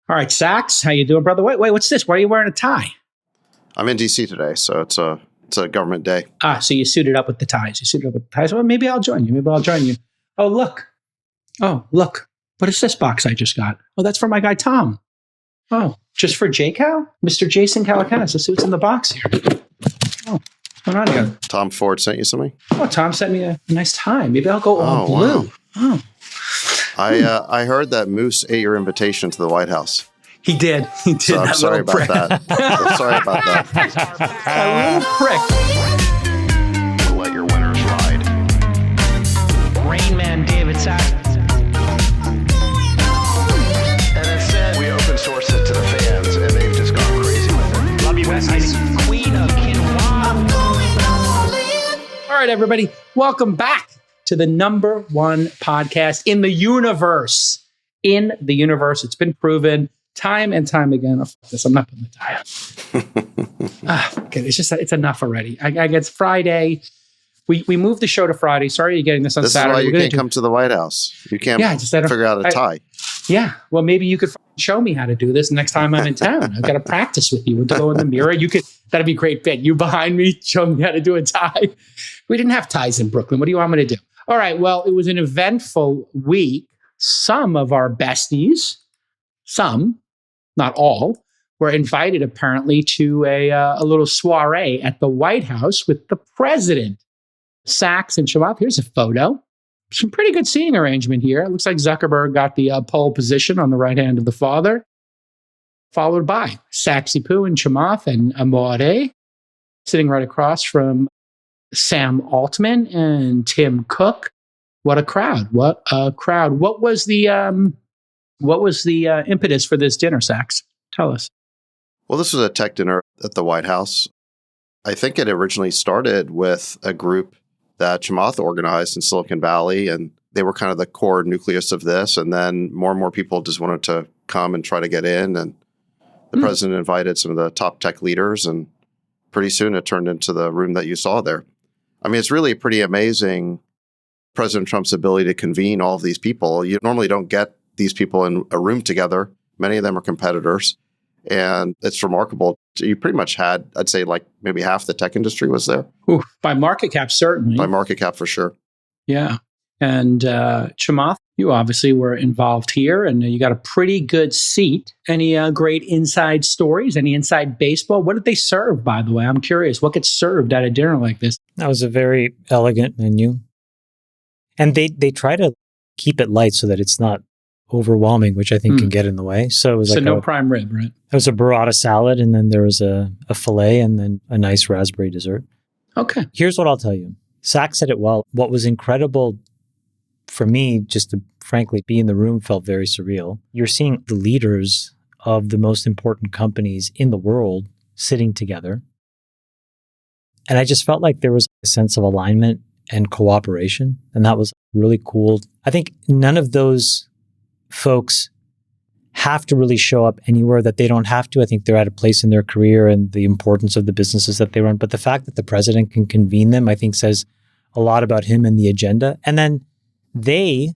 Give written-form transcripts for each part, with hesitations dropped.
All right, Sax, how you doing, brother? Wait, what's this? Why are you wearing a tie? I'm in DC today, so it's a government day. So you suited up with the ties. Well, maybe I'll join you. Oh, look. What is this box I just got? Oh, that's for my guy, Tom. Oh, just for J-Cal? Mr. Jason Calacanis. Let's see what's in the box here. Oh, what's going on here? Tom Ford sent you something? Oh, Tom sent me a nice tie. Maybe I'll go all blue. Wow. Oh. I heard that Moose ate your invitation to the White House. He did. So I'm sorry about that. I'm sorry about that. A little prick. We'll let your winners ride. Rain Man David Sax. And instead, we open source it to the fans, and they've just gone crazy with it. Love you, Bestie. Queen of Quinoa. All right, everybody. Welcome back to the number one podcast in the universe. It's been proven time and time again. Oh, fuck this. I'm not putting the tie on. Okay, it's enough already. It's Friday. We moved the show to Friday. Sorry you're getting this on Saturday. This is why you can't come to the White House. You can't figure out a tie. Yeah. Well, maybe you could show me how to do this next time I'm in town. I've got to practice with you. We'll go in the mirror. That'd be a great fit. You behind me, show me how to do a tie. We didn't have ties in Brooklyn. What do you want me to do? All right. Well, it was an eventful week. Some of our besties, not all, were invited apparently to a little soiree at the White House with the president. Sachs and Chamath. Here's a photo. Some pretty good seating arrangement here. It looks like Zuckerberg got the pole position on the right hand of the father, followed by Saxy Poo and Chamath and Amore, sitting right across from Sam Altman and Tim Cook. What a crowd! What was the impetus for this dinner, Sachs? Tell us. Well, this was a tech dinner at the White House. I think it originally started with a group that Chamath organized in Silicon Valley, and they were kind of the core nucleus of this. And then more and more people just wanted to come and try to get in. And the president invited some of the top tech leaders, and pretty soon it turned into the room that you saw there. I mean, it's really pretty amazing, President Trump's ability to convene all of these people. You normally don't get these people in a room together. Many of them are competitors. And it's remarkable. You pretty much had, I'd say, like maybe half the tech industry was there. Ooh, by market cap, certainly. By market cap, for sure. Yeah. And Chamath, you obviously were involved here, and you got a pretty good seat. Any great inside stories? Any inside baseball? What did they serve, by the way? I'm curious. What gets served at a dinner like this? That was a very elegant menu. And they try to keep it light so that it's not overwhelming, which I think can get in the way. So it was no prime rib, right? It was a burrata salad, and then there was a filet, and then a nice raspberry dessert. Okay. Here's what I'll tell you. Sachs said it well. What was incredible for me, just to frankly be in the room, felt very surreal. You're seeing the leaders of the most important companies in the world sitting together. And I just felt like there was a sense of alignment and cooperation. And that was really cool. I think none of those folks have to really show up anywhere that they don't have to. I think they're at a place in their career and the importance of the businesses that they run. But the fact that the president can convene them, I think says a lot about him and the agenda. And then they,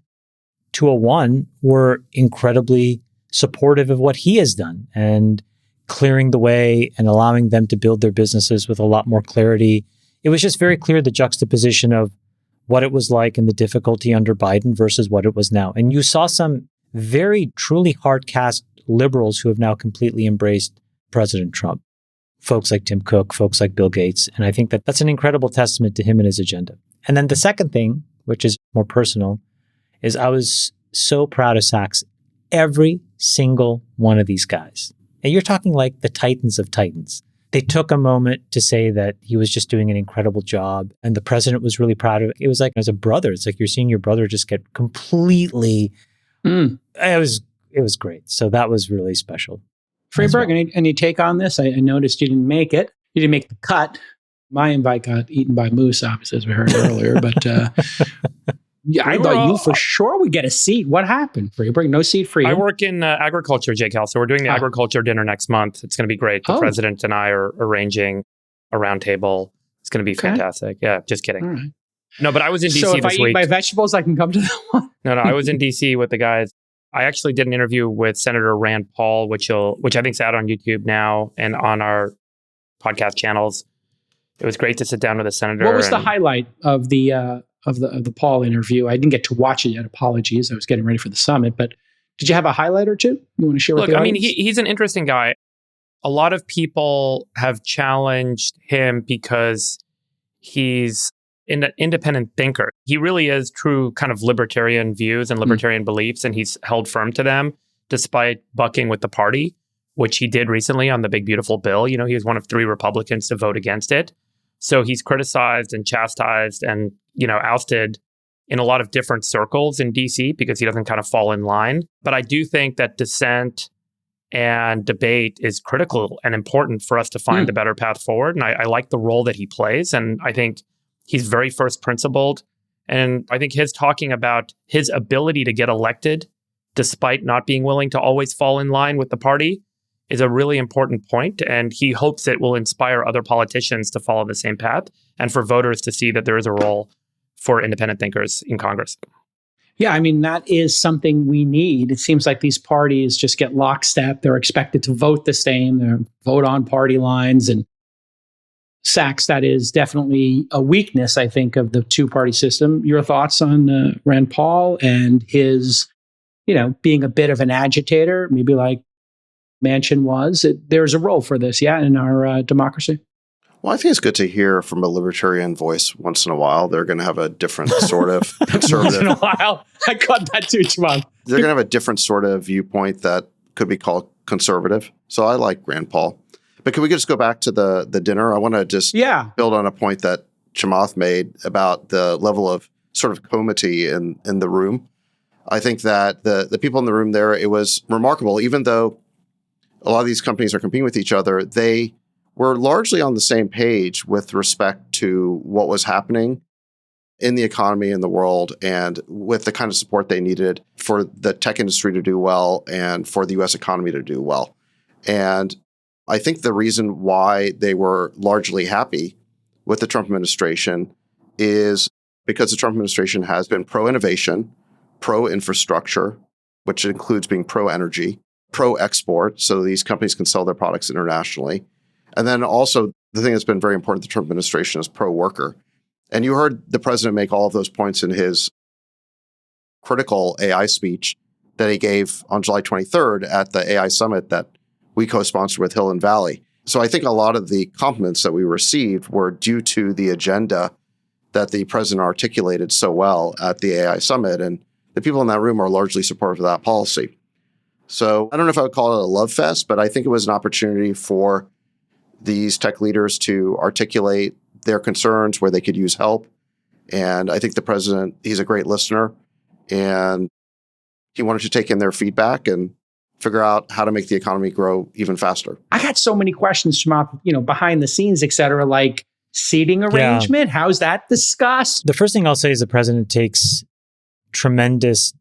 to a one, were incredibly supportive of what he has done and clearing the way and allowing them to build their businesses with a lot more clarity. It was just very clear the juxtaposition of what it was like and the difficulty under Biden versus what it was now. And you saw some very truly hard-cast liberals who have now completely embraced President Trump. Folks like Tim Cook, folks like Bill Gates. And I think that that's an incredible testament to him and his agenda. And then the second thing, which is more personal, is I was so proud of Sachs. Every single one of these guys. And you're talking like the titans of titans. They took a moment to say that he was just doing an incredible job. And the president was really proud of it. It was like, as a brother, it's like you're seeing your brother just get completely... It was great. So that was really special. Freeberg, any take on this? I noticed you didn't make it. You didn't make the cut. My invite got eaten by moose, obviously, as we heard earlier. But I thought you for sure would get a seat. What happened, Freeberg? No seat for you? I work in agriculture, J-Cal. So we're doing the agriculture dinner next month. It's going to be great. The president and I are arranging a round table. It's going to be fantastic. Yeah, just kidding. All right. No, but I was in DC this week. So if I eat week. my vegetables, I can come to that one? No, I was in DC with the guys. I actually did an interview with Senator Rand Paul, which I think is out on YouTube now and on our podcast channels. It was great to sit down with a senator. What was the highlight of the Paul interview? I didn't get to watch it yet. Apologies. I was getting ready for the summit, but did you have a highlight or two you want to share with the audience? He's an interesting guy. A lot of people have challenged him because he's an independent thinker. He really is true kind of libertarian views and libertarian beliefs, and he's held firm to them despite bucking with the party, which he did recently on the Big Beautiful Bill. He was one of 3 Republicans to vote against it. So he's criticized and chastised and, ousted in a lot of different circles in DC because he doesn't kind of fall in line. But I do think that dissent and debate is critical and important for us to find a better path forward. And I like the role that he plays. And I think he's very first principled. And I think his talking about his ability to get elected, despite not being willing to always fall in line with the party, is a really important point. And he hopes it will inspire other politicians to follow the same path and for voters to see that there is a role for independent thinkers in Congress. Yeah, I mean, that is something we need. It seems like these parties just get lockstep. They're expected to vote the same. They vote on party lines. And Sachs, that is definitely a weakness, I think, of the two-party system. Your thoughts on Rand Paul and his, being a bit of an agitator, maybe like Manchin was? There's a role for this, in our democracy. Well, I think it's good to hear from a libertarian voice once in a while. They're going to have a different sort of conservative. Once in a while. I caught that too, Jamal. They're going to have a different sort of viewpoint that could be called conservative. So I like Rand Paul. But can we just go back to the dinner? I want to just build on a point that Chamath made about the level of sort of comity in the room. I think that the people in the room there, it was remarkable. Even though a lot of these companies are competing with each other, they were largely on the same page with respect to what was happening in the economy in the world and with the kind of support they needed for the tech industry to do well and for the U.S. economy to do well. And I think the reason why they were largely happy with the Trump administration is because the Trump administration has been pro-innovation, pro-infrastructure, which includes being pro-energy, pro-export, so these companies can sell their products internationally. And then also the thing that's been very important to the Trump administration is pro-worker. And you heard the president make all of those points in his critical AI speech that he gave on July 23rd at the AI summit that we co-sponsored with Hill and Valley. So I think a lot of the compliments that we received were due to the agenda that the president articulated so well at the AI summit. And the people in that room are largely supportive of that policy. So I don't know if I would call it a love fest, but I think it was an opportunity for these tech leaders to articulate their concerns where they could use help. And I think the president, he's a great listener, and he wanted to take in their feedback and figure out how to make the economy grow even faster. I got so many questions, Shema, behind the scenes, et cetera, like seating arrangement. Yeah. How's that discussed? The first thing I'll say is the president takes tremendous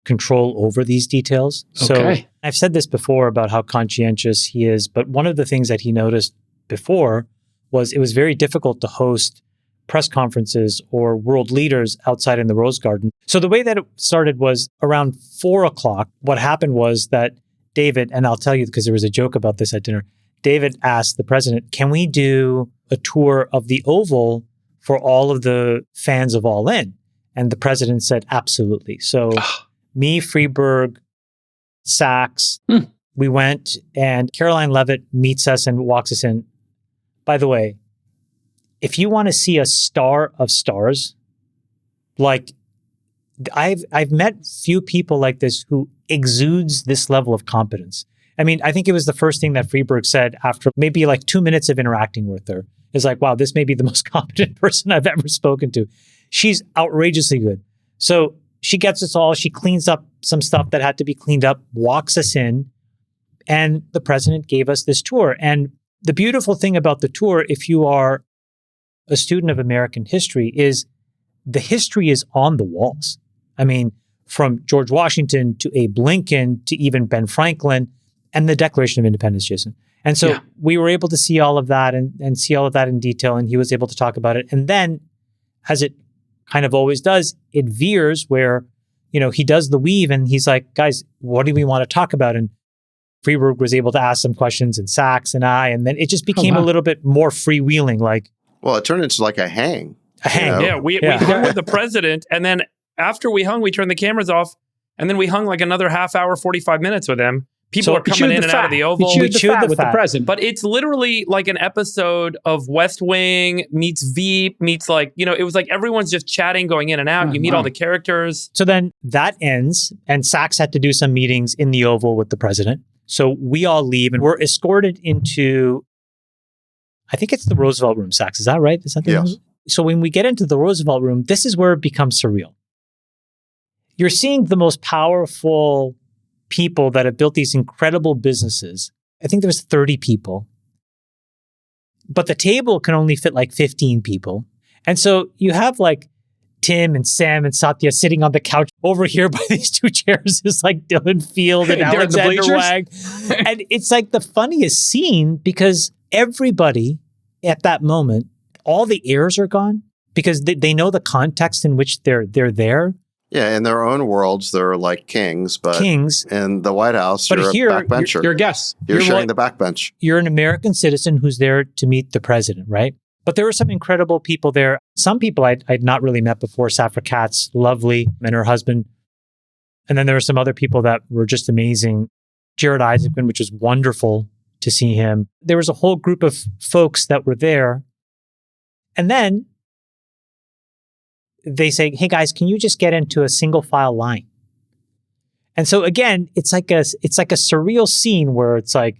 control over these details. Okay. So I've said this before about how conscientious he is, but one of the things that he noticed before was it was very difficult to host press conferences or world leaders outside in the Rose Garden. So the way that it started was around 4:00. What happened was that David, and I'll tell you because there was a joke about this at dinner, David asked the president, can we do a tour of the Oval for all of the fans of All In? And the president said, absolutely. So me, Freeberg, Sachs, we went, and Caroline Levitt meets us and walks us in. By the way, if you want to see a star of stars, like I've met few people like this who exudes this level of competence. I mean, I think it was the first thing that Freeberg said after maybe like 2 minutes of interacting with her. Is like, wow, this may be the most competent person I've ever spoken to. She's outrageously good. So she gets us all, she cleans up some stuff that had to be cleaned up, walks us in, and the president gave us this tour. And the beautiful thing about the tour, if you are a student of American history, is the history is on the walls. I mean, from George Washington to Abe Lincoln to even Ben Franklin and the Declaration of Independence, Jason. And so we were able to see all of that and see all of that in detail, and he was able to talk about it. And then, as it kind of always does, it veers where, he does the weave and he's like, guys, what do we want to talk about? And Freeburg was able to ask some questions and Sachs and and then it just became a little bit more freewheeling. Like, well, it turned into like a hang. A hang. Yeah, we hung with the president. And then after we hung, we turned the cameras off. And then we hung like another half hour, 45 minutes with him. People are coming in and out of the Oval. We chewed the fat. The president. But it's literally like an episode of West Wing meets Veep meets it was like everyone's just chatting, going in and out. You meet all the characters. So then that ends and Sachs had to do some meetings in the Oval with the president. So we all leave and we're escorted into, I think it's the Roosevelt room, Sachs. Is that right? Is that the room? So when we get into the Roosevelt room, this is where it becomes surreal. You're seeing the most powerful people that have built these incredible businesses. I think there was 30 people, but the table can only fit like 15 people. And so you have like Tim and Sam and Satya sitting on the couch. Over here by these two chairs is like Dylan Field and Alexander Wang. And it's like the funniest scene because everybody at that moment, all the heirs are gone because they know the context in which they're there. Yeah, in their own worlds, they're like kings, but in the White House, you're a backbencher. You're a guest. You're sharing the backbench. You're an American citizen who's there to meet the president, right? But there were some incredible people there. Some people I'd not really met before. Safra Katz, lovely, and her husband. And then there were some other people that were just amazing. Jared Isaacman, which was wonderful to see him. There was a whole group of folks that were there. And then they say, hey guys, can you just get into a single file line? And so again, it's like a surreal scene where it's like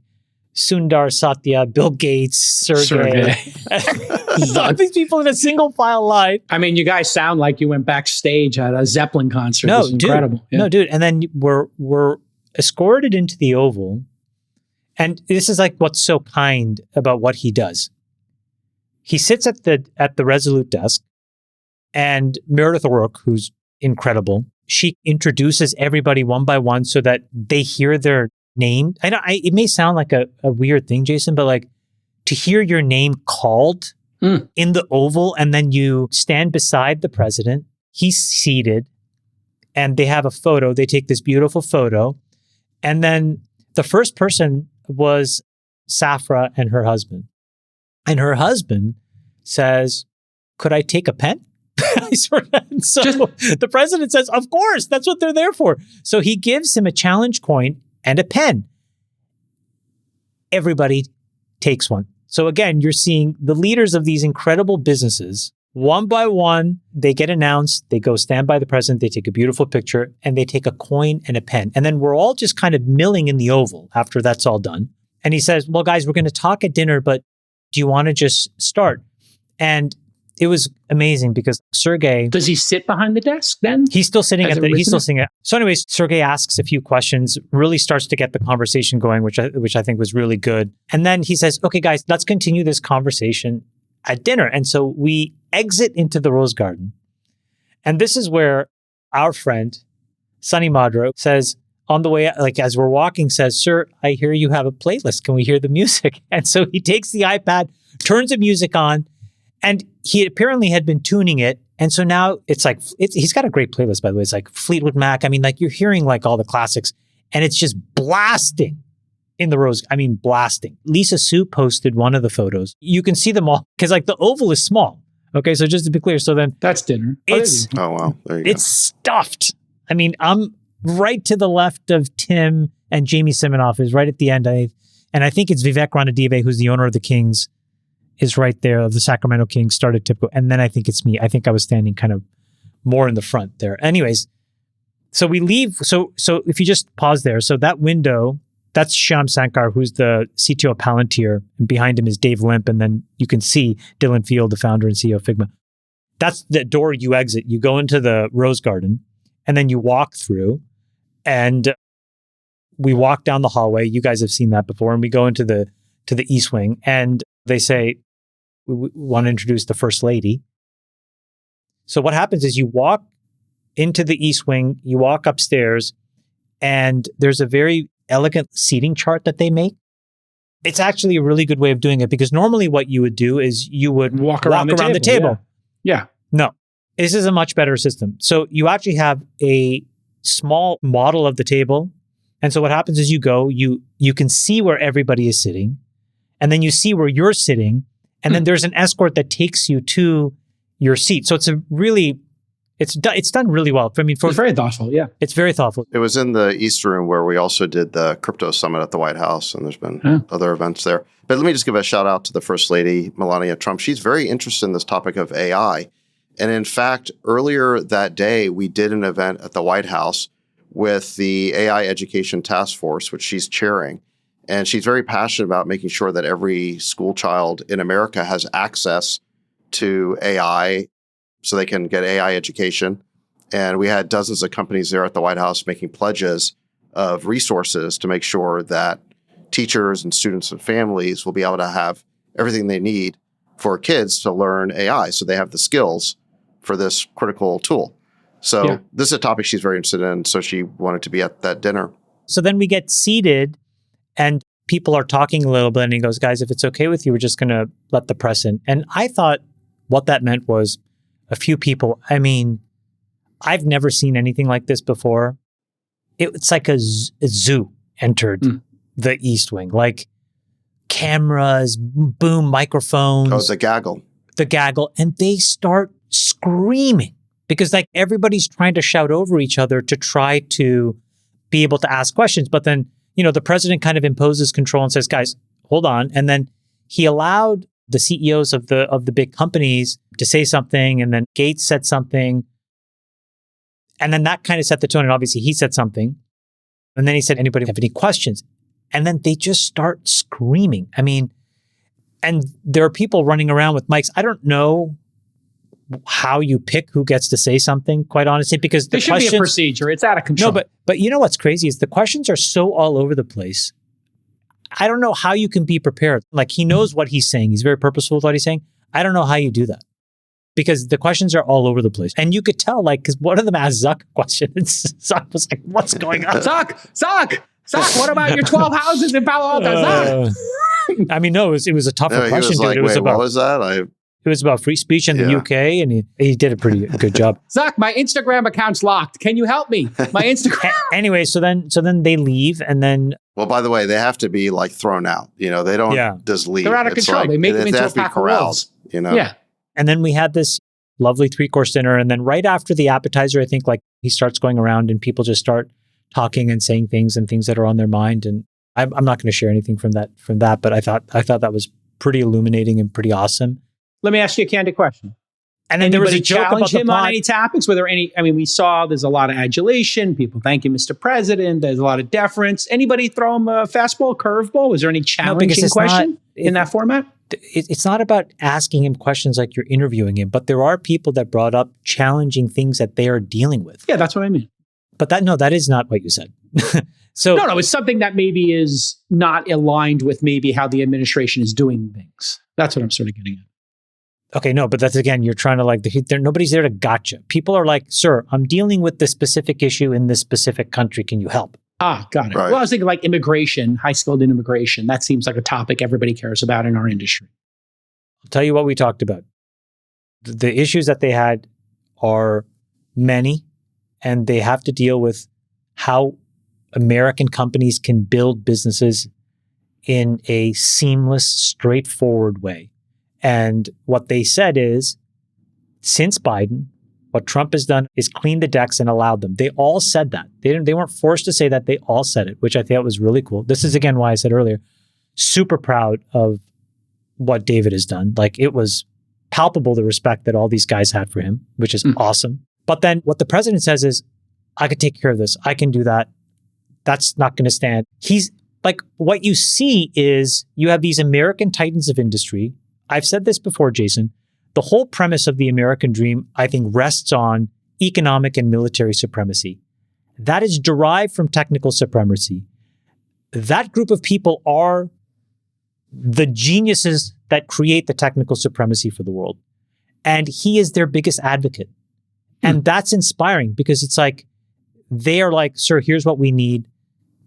Sundar, Satya, Bill Gates, Sergey. All these people in a single file line. I mean, you guys sound like you went backstage at a Zeppelin concert. No, it's incredible. No, dude. And then we're escorted into the Oval. And this is like what's so kind about what he does. He sits at the Resolute desk. And Meredith O'Rourke, who's incredible, she introduces everybody one by one so that they hear their name. It may sound like a weird thing, Jason, but like to hear your name called in the Oval and then you stand beside the president, he's seated and they have a photo. They take this beautiful photo. And then the first person was Safra and her husband. And her husband says, could I take a pen? So the president says, of course, that's what they're there for. So he gives him a challenge coin and a pen. Everybody takes one. So again, you're seeing the leaders of these incredible businesses, one by one, they get announced, they go stand by the president, they take a beautiful picture, and they take a coin and a pen. And then we're all just kind of milling in the Oval after that's all done. And he says, well, guys, we're going to talk at dinner, but do you want to just start? And it was amazing because Sergey... Does he sit behind the desk then? He's still sitting he's still sitting. So anyways, Sergey asks a few questions, really starts to get the conversation going, which I think was really good. And then he says, okay, guys, let's continue this conversation at dinner. And so we exit into the Rose Garden. And this is where our friend, Sunny Madro, says on the way, like as we're walking, says, sir, I hear you have a playlist. Can we hear the music? And so he takes the iPad, turns the music on, and he apparently had been tuning it. And so now he's got a great playlist, by the way. It's like Fleetwood Mac. I mean, like you're hearing like all the classics and it's just blasting in the Rose. I mean, blasting. Lisa Sue posted one of the photos. You can see them all because like the Oval is small. Okay. So just to be clear. So then that's dinner. Oh, wow. There you go. It's stuffed. I mean, I'm right to the left of Tim and Jamie Siminoff is right at the end. And I think it's Vivek Ranadive, who's the owner of the Kings, is right there, of the Sacramento Kings, started Tipco. And then I think it's me. I think I was standing kind of more in the front there. Anyways, so we leave. So if you just pause there. So that window, that's Shyam Sankar, who's the CTO of Palantir. And behind him is Dave Limp. And then you can see Dylan Field, the founder and CEO of Figma. That's the door you exit. You go into the Rose Garden and then you walk through and we walk down the hallway. You guys have seen that before. And we go into the East Wing and they say, we want to introduce the First Lady. So what happens is you walk into the East Wing, you walk upstairs, and there's a very elegant seating chart that they make. It's actually a really good way of doing it because normally what you would do is you would walk around the table. Yeah. No, this is a much better system. So you actually have a small model of the table. And so what happens is you go, you can see where everybody is sitting, and then you see where you're sitting, and then there's an escort that takes you to your seat. So it's a really, it's done really well. I mean, It's very thoughtful. Yeah. it's very thoughtful. It was in the East Room where we also did the crypto summit at the White House, and there's been other events there. But let me just give a shout out to the First Lady, Melania Trump. She's very interested in this topic of AI. And in fact, earlier that day, we did an event at the White House with the AI Education Task Force, which she's chairing. And she's very passionate about making sure that every school child in America has access to AI so they can get AI education. And we had dozens of companies there at the White House making pledges of resources to make sure that teachers and students and families will be able to have everything they need for kids to learn AI so they have the skills for this critical tool. So this is a topic she's very interested in. So she wanted to be at that dinner. So then we get seated and people are talking a little bit, and he goes, guys, if it's okay with you, we're just going to let the press in. And I thought what that meant was a few people. I mean, I've never seen anything like this before. It's like a zoo entered the East Wing, like cameras, boom, microphones. Oh, the gaggle. The gaggle. And they start screaming because like everybody's trying to shout over each other to try to be able to ask questions. But then, you know, the president kind of imposes control and says, guys, hold on. And then he allowed the CEOs of the big companies to say something. And then Gates said something. And then that kind of set the tone. And obviously he said something. And then he said, anybody have any questions? And then they just start screaming. I mean, and there are people running around with mics. I don't know how you pick who gets to say something, quite honestly, because there should be a procedure. It's out of control. No, but you know what's crazy is the questions are so all over the place. I don't know how you can be prepared. Like he knows what he's saying. He's very purposeful with what he's saying. I don't know how you do that because the questions are all over the place. And you could tell, like, because one of them asked Zuck a question and Zuck was like, what's going on? Zuck, what about your 12 houses in Palo Alto? Zuck. I mean, no, it was a tougher question. He was like, dude. what was that? It was about free speech in the UK, and he did a pretty good job. Zuck, my Instagram account's locked. Can you help me? My Instagram. Anyway, so then they leave, and then. Well, by the way, they have to be like thrown out. You know, they don't just leave. They're out of control. Like, they make them into a pack of wolves. You know. Yeah. And then we had this lovely 3-course dinner, and then right after the appetizer, I think like he starts going around, and people just start talking and saying things and things that are on their mind. And I'm not going to share anything from that, but I thought that was pretty illuminating and pretty awesome. Let me ask you a candid question. And then there was a joke about him on any topics? Were there any? I mean, we saw there's a lot of adulation. People thank you, Mr. President. There's a lot of deference. Anybody throw him a fastball, curveball? Was there any challenging question in that format? It's not about asking him questions like you're interviewing him, but there are people that brought up challenging things that they are dealing with. Yeah, that's what I mean. But that is not what you said. So no, it's something that maybe is not aligned with maybe how the administration is doing things. That's what I'm sort of getting at. Okay, no, but that's again, you're trying to like, nobody's there to gotcha. People are like, sir, I'm dealing with this specific issue in this specific country. Can you help? Ah, got it. Right. Well, I was thinking like immigration, high-skilled immigration. That seems like a topic everybody cares about in our industry. I'll tell you what we talked about. The issues that they had are many, and they have to deal with how American companies can build businesses in a seamless, straightforward way. And what they said is, since Biden, what Trump has done is clean the decks and allowed them. They all said that. They weren't forced to say that. They all said it, which I thought was really cool. This is, again, why I said earlier, super proud of what David has done. Like, it was palpable, the respect that all these guys had for him, which is awesome. But then what the president says is, I could take care of this. I can do that. That's not going to stand. He's like, what you see is you have these American titans of industry. I've said this before, Jason. The whole premise of the American dream, I think, rests on economic and military supremacy. That is derived from technical supremacy. That group of people are the geniuses that create the technical supremacy for the world. And he is their biggest advocate. And that's inspiring because it's like, they are like, sir, here's what we need.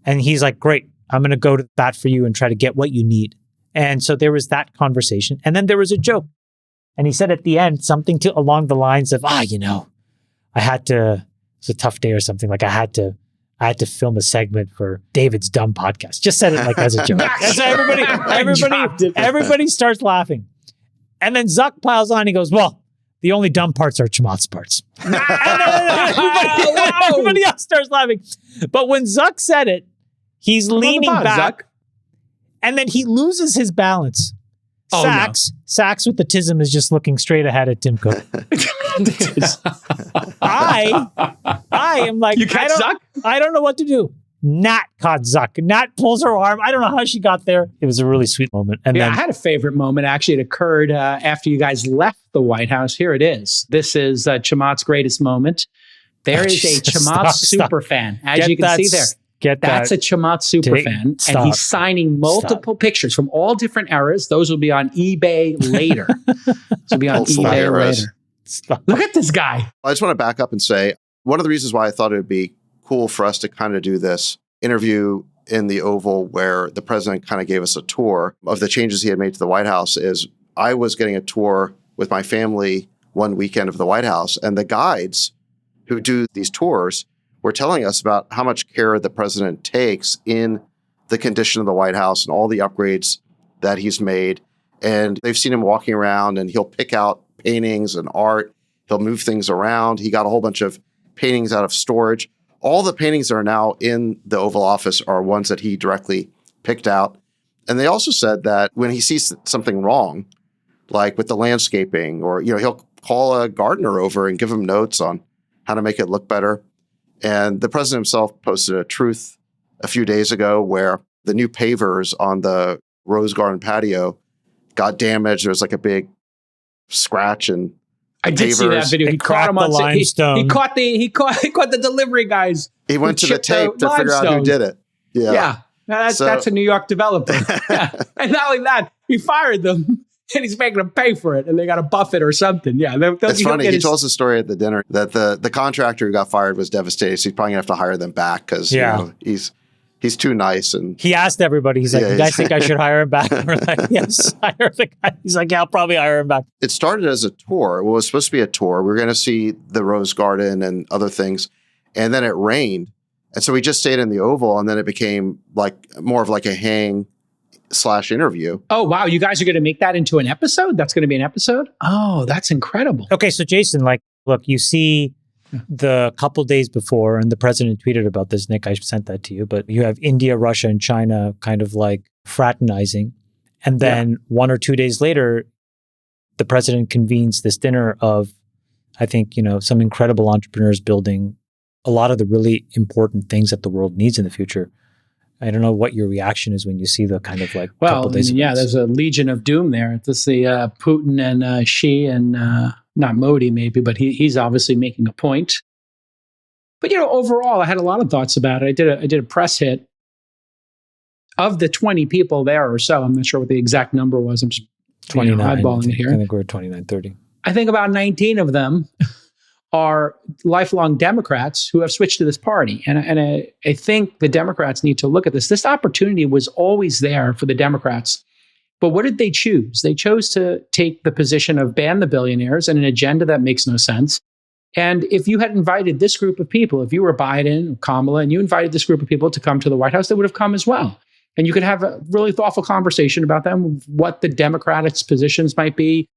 And he's like, great, I'm going to go to bat for you and try to get what you need. And so there was that conversation. And then there was a joke. And he said at the end something along the lines of, I had to was a tough day or something. Like I had to film a segment for David's dumb podcast. Just said it like as a joke. And so everybody starts laughing. And then Zuck piles on. He goes, well, the only dumb parts are Chamath's parts. And then everybody else starts laughing. But when Zuck said it, he's leaning back. Zuck. And then he loses his balance. Sachs with the tism is just looking straight ahead at Tim Cook. I am like, I don't know what to do. Nat caught Zuck. Nat pulls her arm. I don't know how she got there. It was a really sweet moment. And then I had a favorite moment. Actually, it occurred after you guys left the White House. Here it is. This is Chamath's greatest moment. There is a Chamath super fan, as you can see there. That's a Chamath super fan, and he's signing multiple pictures from all different eras. Those will be on eBay later. Look at this guy. I just want to back up and say, one of the reasons why I thought it would be cool for us to kind of do this interview in the Oval where the president kind of gave us a tour of the changes he had made to the White House is I was getting a tour with my family one weekend of the White House, and the guides who do these tours were telling us about how much care the president takes in the condition of the White House and all the upgrades that he's made. And they've seen him walking around and he'll pick out paintings and art. He'll move things around. He got a whole bunch of paintings out of storage. All the paintings that are now in the Oval Office are ones that he directly picked out. And they also said that when he sees something wrong, like with the landscaping, or he'll call a gardener over and give him notes on how to make it look better. And the president himself posted a truth a few days ago where the new pavers on the Rose Garden patio got damaged. There was like a big scratch, and I did see that video. He caught him on limestone. He caught the delivery guys. He went to the tape to figure out who did it. Yeah. That's a New York developer. Yeah. And not only that, he fired them. And he's making them pay for it, and they got to buff it or something. Yeah, it's funny. He told us a story at the dinner that the contractor who got fired was devastated. So he's probably gonna have to hire them back because he's too nice. And he asked everybody. He's like, "You guys think I should hire him back?" We're like, "Yes, hire the guy." He's like, "Yeah, I'll probably hire him back." It started as a tour. Well, it was supposed to be a tour. We were going to see the Rose Garden and other things, and then it rained, and so we just stayed in the Oval, and then it became like more of like a hang/interview. Oh, wow. You guys are going to make that into an episode? That's going to be an episode? Oh, that's incredible. Okay. So Jason, look, you see the couple days before, and the president tweeted about this, Nick, I sent that to you, but you have India, Russia, and China kind of like fraternizing. And then 1 or 2 days later, the president convenes this dinner of, I think, some incredible entrepreneurs building a lot of the really important things that the world needs in the future. I don't know what your reaction is when you see the kind of like couple days. Yeah, there's a legion of doom there. This the Putin and Xi and not Modi maybe, but he's obviously making a point. But overall, I had a lot of thoughts about it. I did a press hit of the 20 people there or so. I'm not sure what the exact number was. I'm just 29 eyeballing it here. I think we're 29, 30. I think about 19 of them are lifelong Democrats who have switched to this party. And I think the Democrats need to look at this. This opportunity was always there for the Democrats. But what did they choose? They chose to take the position of ban the billionaires and an agenda that makes no sense. And if you had invited this group of people, if you were Biden or Kamala, and you invited this group of people to come to the White House, they would have come as well. And you could have a really thoughtful conversation about them, what the Democrats' positions might be,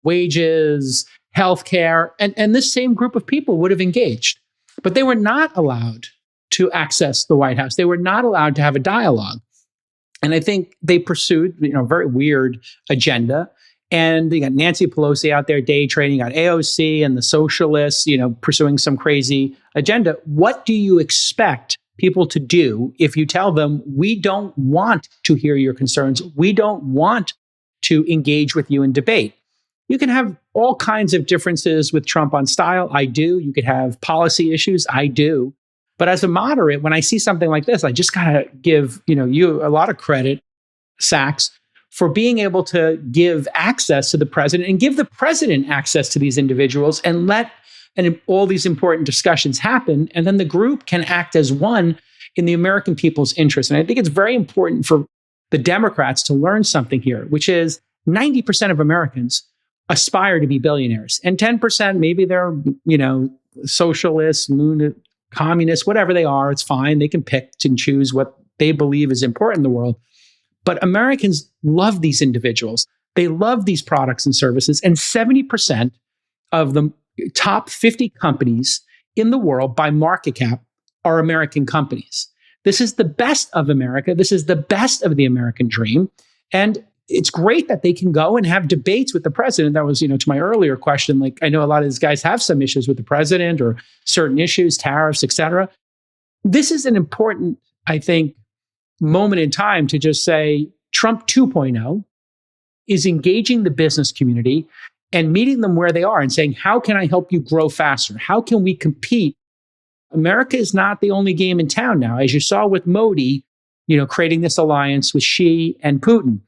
wages, healthcare, and this same group of people would have engaged. But they were not allowed to access the White House. They were not allowed to have a dialogue. And I think they pursued, a very weird agenda. And you got Nancy Pelosi out there day trading, you got AOC and the socialists, pursuing some crazy agenda. What do you expect people to do if you tell them, we don't want to hear your concerns, we don't want to engage with you in debate? You can have all kinds of differences with Trump on style. I do. You could have policy issues. I do. But as a moderate, when I see something like this, I just got to give, you a lot of credit, Sachs, for being able to give access to the president and give the president access to these individuals and let all these important discussions happen. And then the group can act as one in the American people's interest. And I think it's very important for the Democrats to learn something here, which is 90% of Americans aspire to be billionaires, and 10% maybe they're socialists, communists, whatever they are, it's fine. They can pick and choose what they believe is important in the world. But Americans love these individuals. They love these products and services. And 70% of the top 50 companies in the world by market cap are American companies. This is the best of America. This is the best of the American dream. And it's great that they can go and have debates with the president. That was, to my earlier question, like I know a lot of these guys have some issues with the president or certain issues, tariffs, et cetera. This is an important, I think, moment in time to just say Trump 2.0 is engaging the business community and meeting them where they are and saying, how can I help you grow faster? How can we compete? America is not the only game in town now. As you saw with Modi, creating this alliance with Xi and Putin.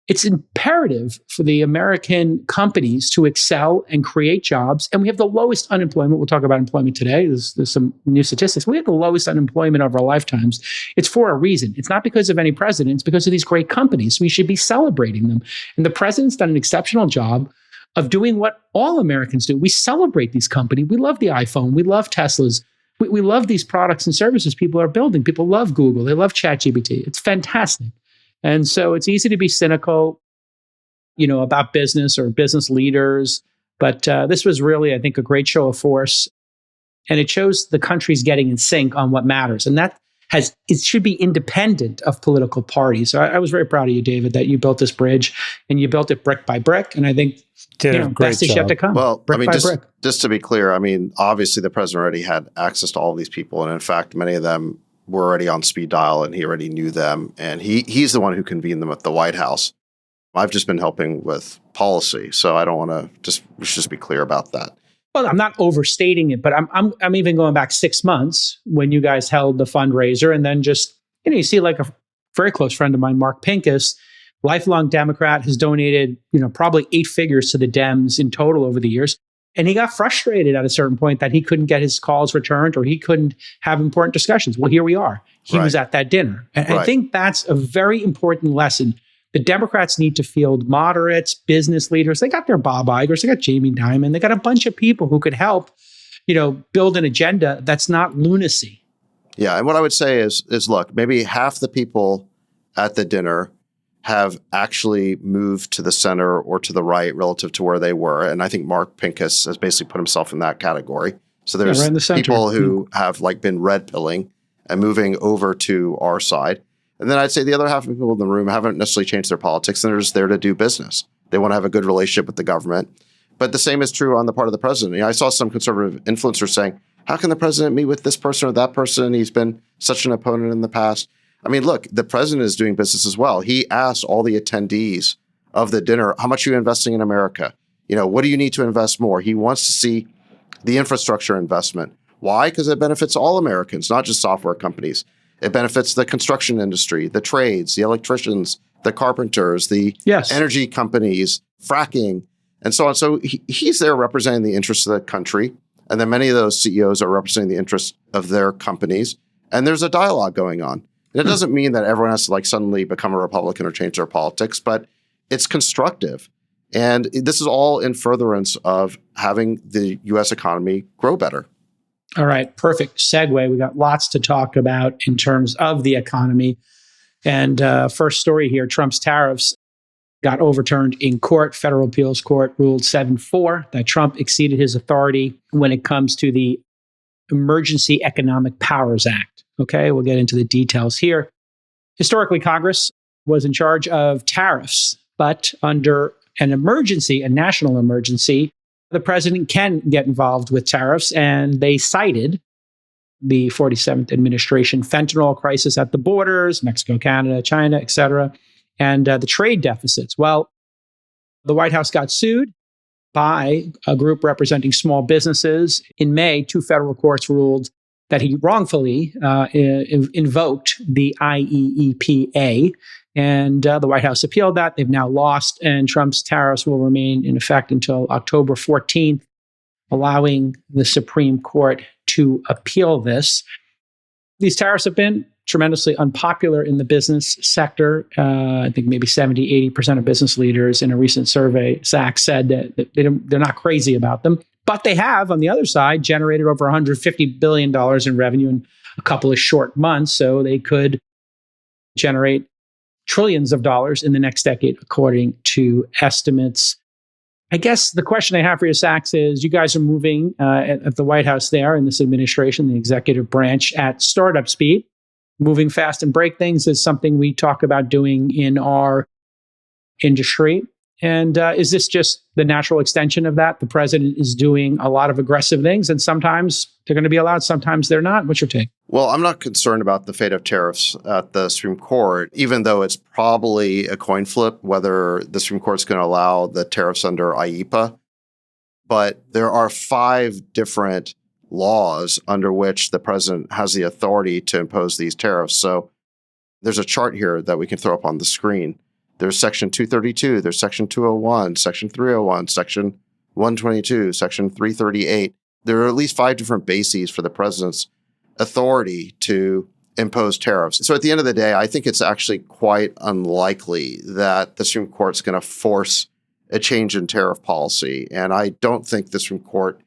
It's imperative for the American companies to excel and create jobs. And we have the lowest unemployment. We'll talk about employment today. There's some new statistics. We have the lowest unemployment of our lifetimes. It's for a reason. It's not because of any president. It's because of these great companies. We should be celebrating them. And the president's done an exceptional job of doing what all Americans do. We celebrate these companies. We love the iPhone. We love Teslas. We love these products and services people are building. People love Google. They love ChatGPT. It's fantastic. And so it's easy to be cynical, about business or business leaders. But this was really, I think, a great show of force. And it shows the country's getting in sync on what matters. And it should be independent of political parties. So I was very proud of you, David, that you built this bridge and you built it brick by brick. And I think best is yet to come. Well, brick by brick. Just to be clear, obviously the president already had access to all of these people. And in fact, many of them were already on speed dial and he already knew them. And he's the one who convened them at the White House. I've just been helping with policy. So I don't want to we should just be clear about that. Well, I'm not overstating it, but I'm even going back 6 months when you guys held the fundraiser. And then just, you see like a very close friend of mine, Mark Pincus, lifelong Democrat, has donated, probably 8 figures to the Dems in total over the years. And he got frustrated at a certain point that he couldn't get his calls returned or he couldn't have important discussions. Well, here we are. He was at that dinner. And I think that's a very important lesson. The Democrats need to field moderates, business leaders. They got their Bob Igers, they got Jamie Dimon, they got a bunch of people who could help, build an agenda that's not lunacy. Yeah, and what I would say is look, maybe half the people at the dinner have actually moved to the center or to the right relative to where they were. And I think Mark Pincus has basically put himself in that category. So there's right in the center. People who have been red pilling and moving over to our side. And then I'd say the other half of the people in the room haven't necessarily changed their politics. And they're just there to do business. They want to have a good relationship with the government. But the same is true on the part of the president. I saw some conservative influencers saying, how can the president meet with this person or that person? He's been such an opponent in the past. Look, the president is doing business as well. He asked all the attendees of the dinner, how much are you investing in America? What do you need to invest more? He wants to see the infrastructure investment. Why? Because it benefits all Americans, not just software companies. It benefits the construction industry, the trades, the electricians, the carpenters, the energy companies, fracking, and so on. So he's there representing the interests of the country. And then many of those CEOs are representing the interests of their companies. And there's a dialogue going on. And it doesn't mean that everyone has to suddenly become a Republican or change their politics, but it's constructive. And this is all in furtherance of having the U.S. economy grow better. All right, perfect segue. We got lots to talk about in terms of the economy. And first story here, Trump's tariffs got overturned in court. Federal Appeals Court ruled 7-4 that Trump exceeded his authority when it comes to the Emergency Economic Powers Act. Okay, we'll get into the details here. Historically, Congress was in charge of tariffs, but under an emergency, a national emergency, the president can get involved with tariffs, and they cited the 47th administration fentanyl crisis at the borders, Mexico, Canada, China, et cetera, and the trade deficits. Well, the White House got sued by a group representing small businesses. In May, 2 federal courts ruled that he wrongfully invoked the IEEPA, and the White House appealed that. They've now lost, and Trump's tariffs will remain in effect until October 14th, allowing the Supreme Court to appeal this. These tariffs have been tremendously unpopular in the business sector. I think maybe 70, 80% of business leaders in a recent survey, Sachs said that they're not crazy about them. But they have, on the other side, generated over $150 billion in revenue in a couple of short months. So they could generate trillions of dollars in the next decade, according to estimates. I guess the question I have for you, Sachs, is you guys are moving at the White House there in this administration, the executive branch, at startup speed. Moving fast and break things is something we talk about doing in our industry. And is this just the natural extension of that? The president is doing a lot of aggressive things, and sometimes they're going to be allowed, sometimes they're not. What's your take? Well, I'm not concerned about the fate of tariffs at the Supreme Court, even though it's probably a coin flip whether the Supreme Court's going to allow the tariffs under IEEPA. But there are 5 different laws under which the president has the authority to impose these tariffs. So there's a chart here that we can throw up on the screen. There's Section 232, there's Section 201, Section 301, Section 122, Section 338. There are at least 5 different bases for the president's authority to impose tariffs. So at the end of the day, I think it's actually quite unlikely that the Supreme Court's going to force a change in tariff policy. And I don't think the Supreme Court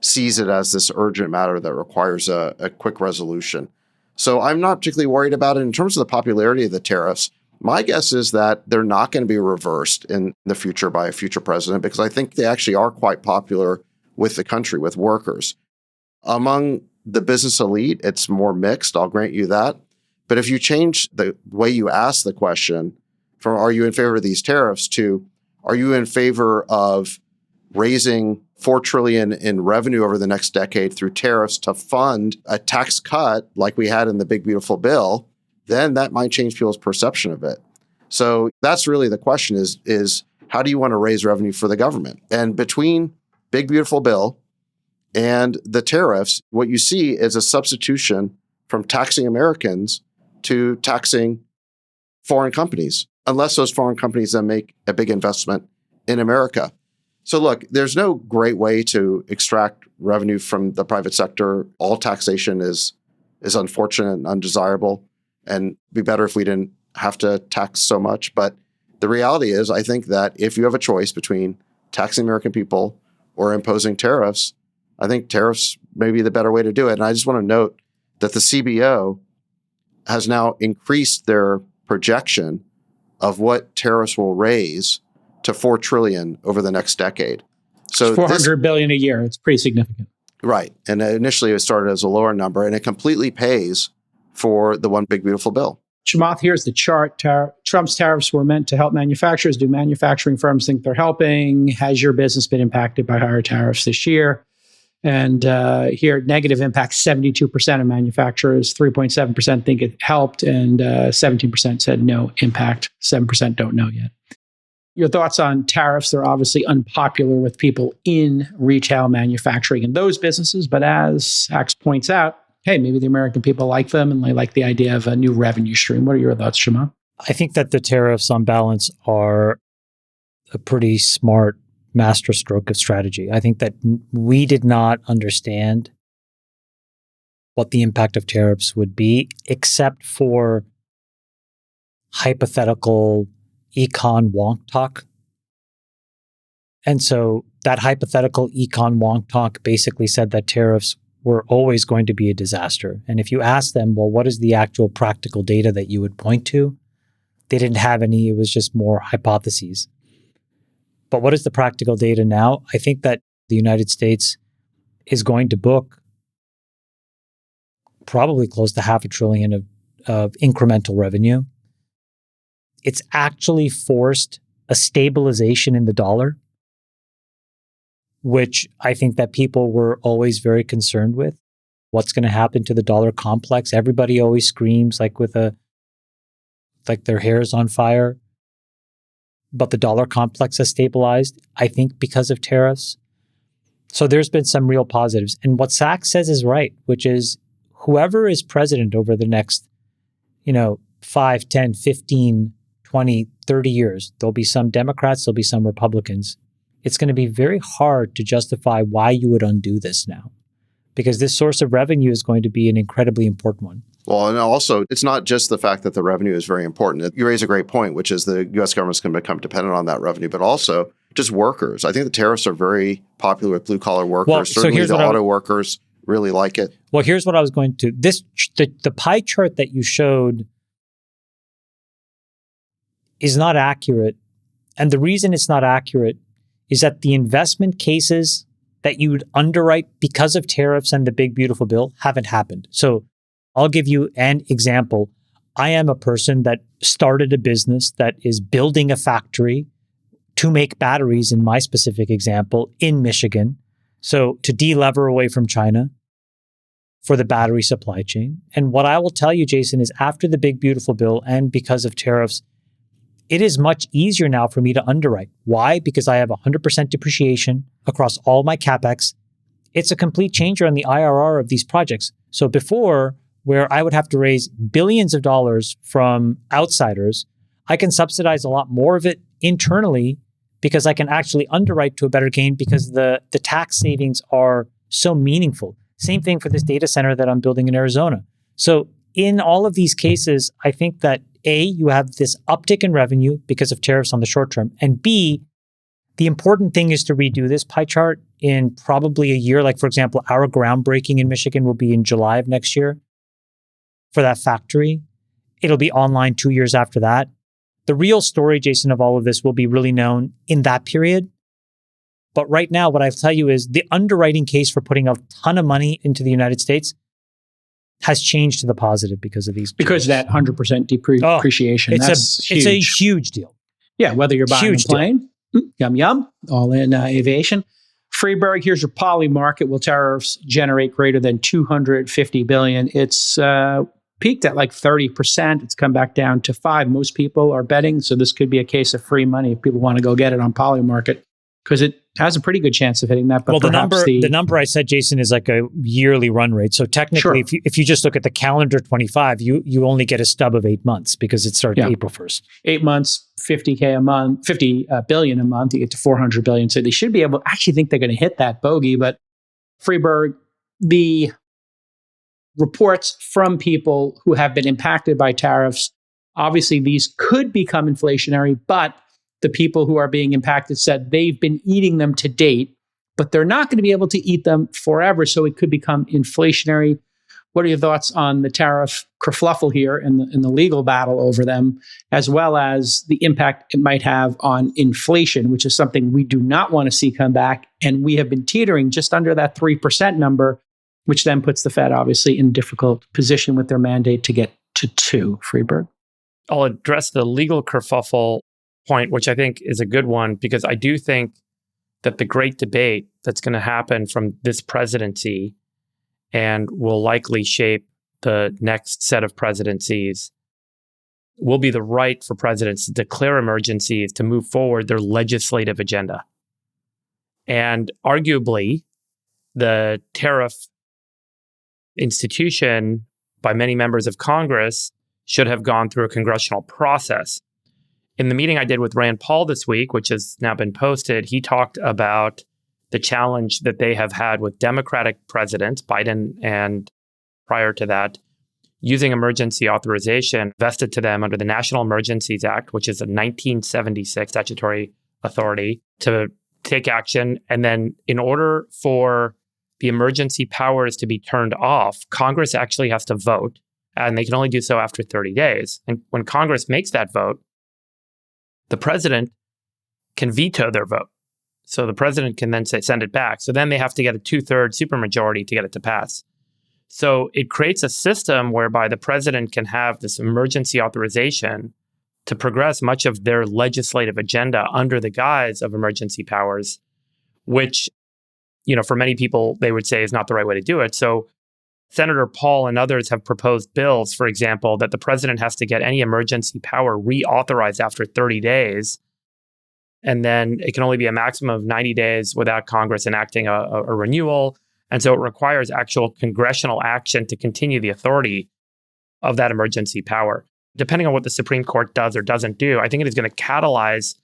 sees it as this urgent matter that requires a quick resolution. So I'm not particularly worried about it. In terms of the popularity of the tariffs, my guess is that they're not going to be reversed in the future by a future president, because I think they actually are quite popular with the country, with workers. Among the business elite, it's more mixed, I'll grant you that. But if you change the way you ask the question from are you in favor of these tariffs to are you in favor of raising $4 trillion in revenue over the next decade through tariffs to fund a tax cut like we had in the Big Beautiful Bill, then that might change people's perception of it. So that's really the question is how do you want to raise revenue for the government? And between Big Beautiful Bill and the tariffs, what you see is a substitution from taxing Americans to taxing foreign companies, unless those foreign companies then make a big investment in America. So look, there's no great way to extract revenue from the private sector. All taxation is unfortunate and undesirable, and it'd be better if we didn't have to tax so much. But the reality is, I think that if you have a choice between taxing American people or imposing tariffs, I think tariffs may be the better way to do it. And I just want to note that the CBO has now increased their projection of what tariffs will raise to $4 trillion over the next decade. So $400 billion a year. It's pretty significant. Right. And initially it started as a lower number, and it completely pays for the one big beautiful bill. Chamath, here's the chart. Trump's tariffs were meant to help manufacturers. Do manufacturing firms think they're helping? Has your business been impacted by higher tariffs this year? And here, negative impact, 72% of manufacturers, 3.7% think it helped, and 17% said no impact. 7% don't know yet. Your thoughts on tariffs? They're obviously unpopular with people in retail manufacturing and those businesses. But as Sachs points out, hey, maybe the American people like them and they like the idea of a new revenue stream. What are your thoughts, Chamath? I think that the tariffs on balance are a pretty smart masterstroke of strategy. I think that we did not understand what the impact of tariffs would be, except for hypothetical econ wonk talk. And so that hypothetical econ wonk talk basically said that tariffs were always going to be a disaster. And if you ask them, well, what is the actual practical data that you would point to? They didn't have any. It was just more hypotheses. But what is the practical data now? I think that the United States is going to book probably close to $500 billion of incremental revenue. It's actually forced a stabilization in the dollar, which I think that people were always very concerned with. What's going to happen to the dollar complex? Everybody always screams like their hair is on fire. But the dollar complex has stabilized, I think, because of tariffs. So there's been some real positives. And what Sachs says is right, which is whoever is president over the next, 5, 10, 15, 20, 30 years, there'll be some Democrats, there'll be some Republicans. It's going to be very hard to justify why you would undo this now, because this source of revenue is going to be an incredibly important one. Well, and also, it's not just the fact that the revenue is very important. You raise a great point, which is the U.S. government's going to become dependent on that revenue, but also just workers. I think the tariffs are very popular with blue-collar workers. Well, so certainly here's the what auto workers really like it. Well, here's what I was going to. The pie chart that you showed is not accurate. And the reason it's not accurate is that the investment cases that you would underwrite because of tariffs and the big, beautiful bill haven't happened. So I'll give you an example. I am a person that started a business that is building a factory to make batteries, in my specific example, in Michigan. So to delever away from China for the battery supply chain. And what I will tell you, Jason, is after the big, beautiful bill and because of tariffs, it is much easier now for me to underwrite. Why? Because I have 100% depreciation across all my CapEx. It's a complete changer on the IRR of these projects. So before, where I would have to raise billions of dollars from outsiders, I can subsidize a lot more of it internally because I can actually underwrite to a better gain because the tax savings are so meaningful. Same thing for this data center that I'm building in Arizona. So in all of these cases, I think that A, you have this uptick in revenue because of tariffs on the short term. And B, the important thing is to redo this pie chart in probably a year. Like, for example, our groundbreaking in Michigan will be in July of next year for that factory. It'll be online 2 years after that. The real story, Jason, of all of this will be really known in that period. But right now, what I'll tell you is the underwriting case for putting a ton of money into the United States has changed to the positive because of these. Because of that 100% depreciation. It's a huge deal. Yeah, whether you're buying Huge a plane, yum, yum, all in aviation. Freeberg, here's your poly market. Will tariffs generate greater than $250 billion? It's peaked at like 30%. It's come back down to 5%. Most people are betting, so this could be a case of free money if people want to go get it on poly market, because it has a pretty good chance of hitting that. But well, the number I said, Jason, is like a yearly run rate. So technically, Sure. if you just look at the calendar 25, you only get a stub of 8 months because it started April 1st. 8 months, $50K a month, $50 billion a month, you get to $400 billion. So they should be able, I actually think they're going to hit that bogey. But Freeberg, the reports from people who have been impacted by tariffs, obviously these could become inflationary, but the people who are being impacted said they've been eating them to date, but they're not going to be able to eat them forever. So it could become inflationary. What are your thoughts on the tariff kerfluffle here and the legal battle over them, as well as the impact it might have on inflation, which is something we do not want to see come back. And we have been teetering just under that 3% number, which then puts the Fed obviously in a difficult position with their mandate to get to 2%. Freeberg? I'll address the legal kerfuffle point, which I think is a good one, because I do think that the great debate that's going to happen from this presidency and will likely shape the next set of presidencies will be the right for presidents to declare emergencies to move forward their legislative agenda. And arguably, the tariff institution by many members of Congress should have gone through a congressional process. In the meeting I did with Rand Paul this week, which has now been posted, he talked about the challenge that they have had with Democratic presidents, Biden and prior to that, using emergency authorization vested to them under the National Emergencies Act, which is a 1976 statutory authority to take action. And then in order for the emergency powers to be turned off, Congress actually has to vote, and they can only do so after 30 days. And when Congress makes that vote, the president can veto their vote. So the president can then say, send it back. So then they have to get a 2/3 supermajority to get it to pass. So it creates a system whereby the president can have this emergency authorization to progress much of their legislative agenda under the guise of emergency powers, which, for many people, they would say is not the right way to do it. So Senator Paul and others have proposed bills, for example, that the president has to get any emergency power reauthorized after 30 days. And then it can only be a maximum of 90 days without Congress enacting a renewal. And so it requires actual congressional action to continue the authority of that emergency power. Depending on what the Supreme Court does or doesn't do, I think it is going to catalyze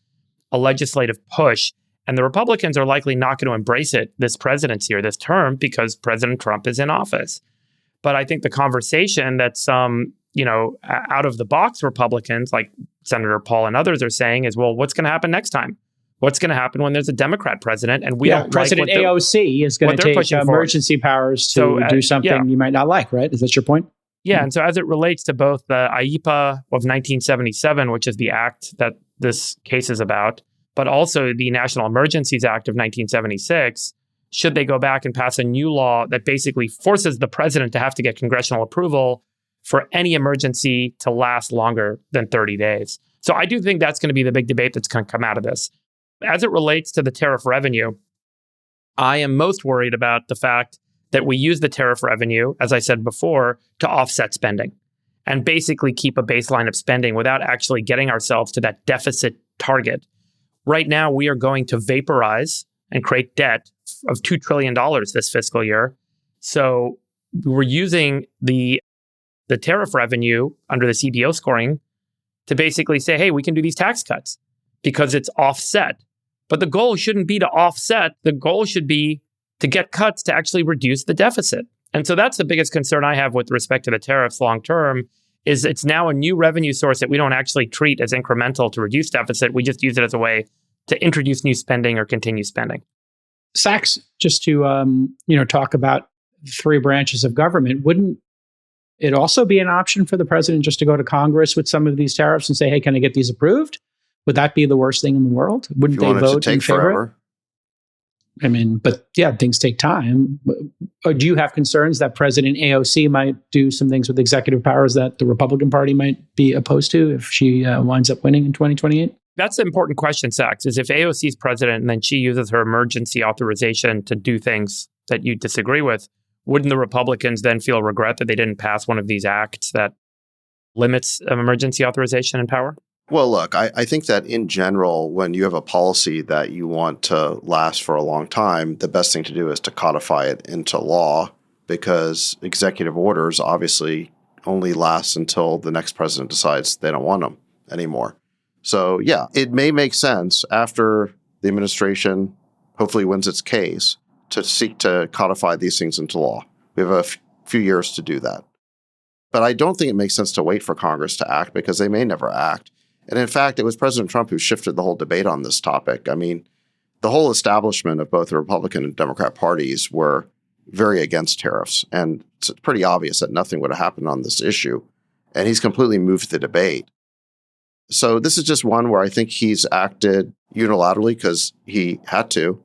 a legislative push. And the Republicans are likely not going to embrace it this presidency or this term because President Trump is in office. But I think the conversation that some, out of the box Republicans like Senator Paul and others are saying is, well, what's going to happen next time? what's going to happen when there's a Democrat president and we don't President like AOC is going to take pushing for. emergency powers to do something you might not like, right? Is that your point? Yeah. And so as it relates to both the IEPA of 1977, which is the act that this case is about, but also the National Emergencies Act of 1976, should they go back and pass a new law that basically forces the president to have to get congressional approval for any emergency to last longer than 30 days? So I do think that's going to be the big debate that's going to come out of this. As it relates to the tariff revenue, I am most worried about the fact that we use the tariff revenue, as I said before, to offset spending and basically keep a baseline of spending without actually getting ourselves to that deficit target. Right now, we are going to vaporize and create debt of $2 trillion this fiscal year. So we're using the tariff revenue under the CBO scoring to basically say, hey, we can do these tax cuts because it's offset. But the goal shouldn't be to offset. The goal should be to get cuts to actually reduce the deficit. And so that's the biggest concern I have with respect to the tariffs long term, is it's now a new revenue source that we don't actually treat as incremental to reduce deficit. We just use it as a way to introduce new spending or continue spending. Sachs, just to talk about three branches of government, wouldn't it also be an option for the president just to go to Congress with some of these tariffs and say, hey, can I get these approved? Would that be the worst thing in the world? Wouldn't they vote in favor? Forever. I mean, but yeah, things take time. Or do you have concerns that President AOC might do some things with executive powers that the Republican Party might be opposed to if she winds up winning in 2028? That's the important question, Sachs, is if AOC is president and then she uses her emergency authorization to do things that you disagree with, wouldn't the Republicans then feel regret that they didn't pass one of these acts that limits emergency authorization and power? Well, look, I think that in general, when you have a policy that you want to last for a long time, the best thing to do is to codify it into law, because executive orders obviously only last until the next president decides they don't want them anymore. So, yeah, it may make sense after the administration hopefully wins its case to seek to codify these things into law. We have a few years to do that. But I don't think it makes sense to wait for Congress to act, because they may never act. And in fact, it was President Trump who shifted the whole debate on this topic. I mean, the whole establishment of both the Republican and Democrat parties were very against tariffs. And it's pretty obvious that nothing would have happened on this issue. And he's completely moved the debate. So this is just one where I think he's acted unilaterally because he had to.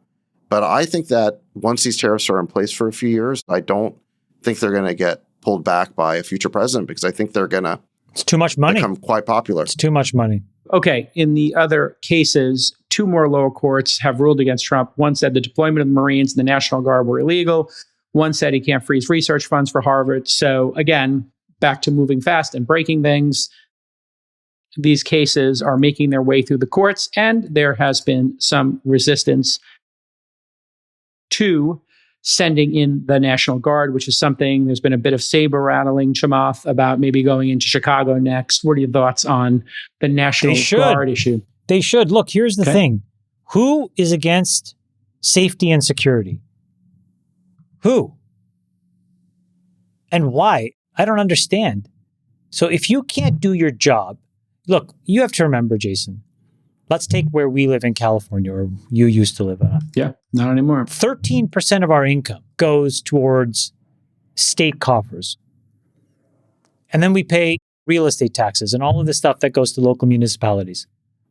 But I think that once these tariffs are in place for a few years, I don't think they're going to get pulled back by a future president, because I think they're going to It's too much money. become quite popular. It's too much money. Okay, in the other cases, two more lower courts have ruled against Trump. One said the deployment of the Marines and the National Guard were illegal. One said he can't freeze research funds for Harvard. So again, back to moving fast and breaking things. These cases are making their way through the courts, and there has been some resistance to sending in the National Guard, which is something, there's been a bit of saber rattling, Chamath, about maybe going into Chicago next. What are your thoughts on the National Guard issue? They should. Look, here's the thing. Who is against safety and security? Who? And why? I don't understand. So if you can't do your job, look, you have to remember, Jason, let's take where we live in California, or you used to live in. Yeah, not anymore. 13% of our income goes towards state coffers. And then we pay real estate taxes and all of the stuff that goes to local municipalities.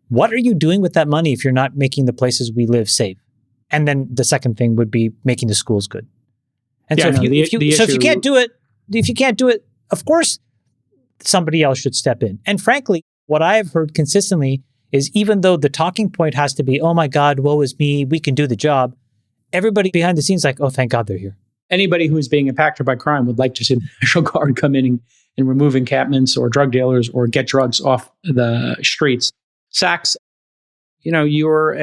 What are you doing with that money if you're not making the places we live safe? And then the second thing would be making the schools good. And so if you can't do it, of course, somebody else should step in. And frankly, what I've heard consistently is, even though the talking point has to be, oh my God, woe is me, we can do the job, everybody behind the scenes like, oh, thank God they're here. Anybody who is being impacted by crime would like to see the National Guard come in and remove encampments or drug dealers or get drugs off the streets. Sachs, you're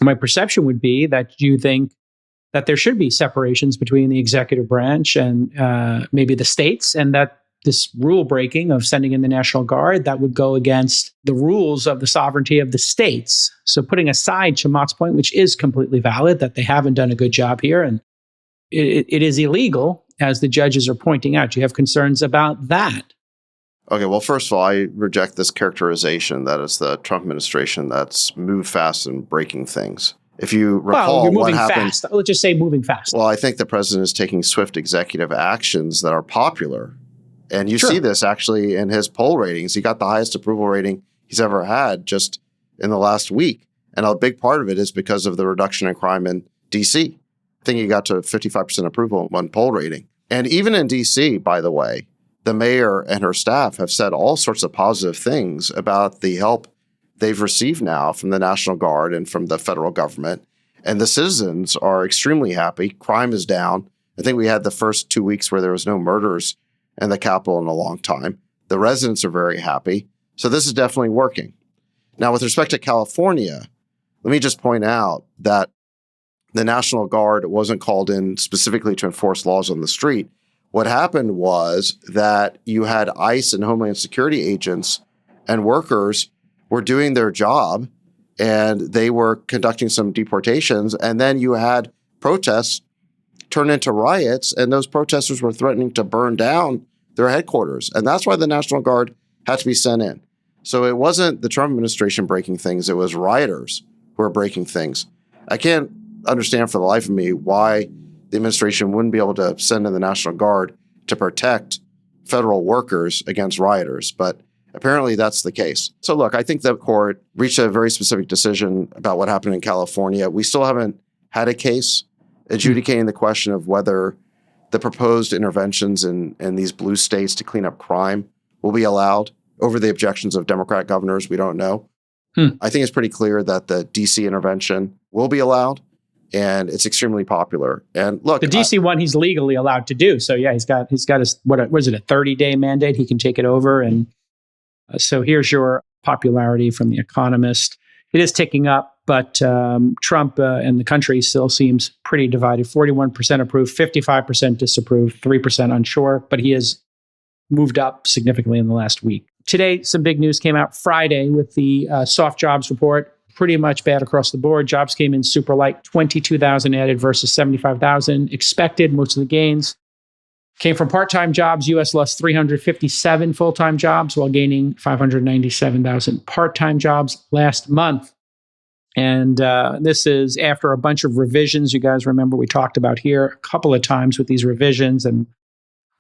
my perception would be that you think that there should be separations between the executive branch and maybe the states, and that this rule breaking of sending in the National Guard, that would go against the rules of the sovereignty of the states. So putting aside Chamath's point, which is completely valid, that they haven't done a good job here, and it is illegal, as the judges are pointing out. Do you have concerns about that? Okay, well, first of all, I reject this characterization that it's the Trump administration that's moved fast and breaking things. If you recall you're what moving happened, fast. Let's just say moving fast. well, I think the president is taking swift executive actions that are popular. And you see this actually in his poll ratings. He got the highest approval rating he's ever had just in the last week. And a big part of it is because of the reduction in crime in D.C. I think he got to 55% approval in one poll rating. And even in D.C., by the way, the mayor and her staff have said all sorts of positive things about the help they've received now from the National Guard and from the federal government. And the citizens are extremely happy. Crime is down. I think we had the first 2 weeks where there was no murders in the Capitol in a long time. The residents are very happy. So this is definitely working. Now, with respect to California, let me just point out that the National Guard wasn't called in specifically to enforce laws on the street. What happened was that you had ICE and Homeland Security agents and workers were doing their job, and they were conducting some deportations, and then you had protests turn into riots, and those protesters were threatening to burn down their headquarters. And that's why the National Guard had to be sent in. So it wasn't the Trump administration breaking things, it was rioters who were breaking things. I can't understand for the life of me why the administration wouldn't be able to send in the National Guard to protect federal workers against rioters, but apparently that's the case. So look, I think the court reached a very specific decision about what happened in California. We still haven't had a case adjudicating the question of whether the proposed interventions in these blue states to clean up crime will be allowed over the objections of Democrat governors. We don't know. I think it's pretty clear that the DC intervention will be allowed, and it's extremely popular. And look, the DC one he's legally allowed to do. So yeah, he's got his what is it, a 30-day mandate? He can take it over. And so here's your popularity from The Economist. It is ticking up, but Trump and the country still seems pretty divided. 41% approve, 55% disapprove, 3% unsure, but he has moved up significantly in the last week. Today, some big news came out Friday with the soft jobs report. Pretty much bad across the board. Jobs came in super light, 22,000 added versus 75,000 expected. Most of the gains came from part-time jobs. U.S. lost 357 full-time jobs while gaining 597,000 part-time jobs last month. And this is after a bunch of revisions. You guys remember we talked about here a couple of times with these revisions, and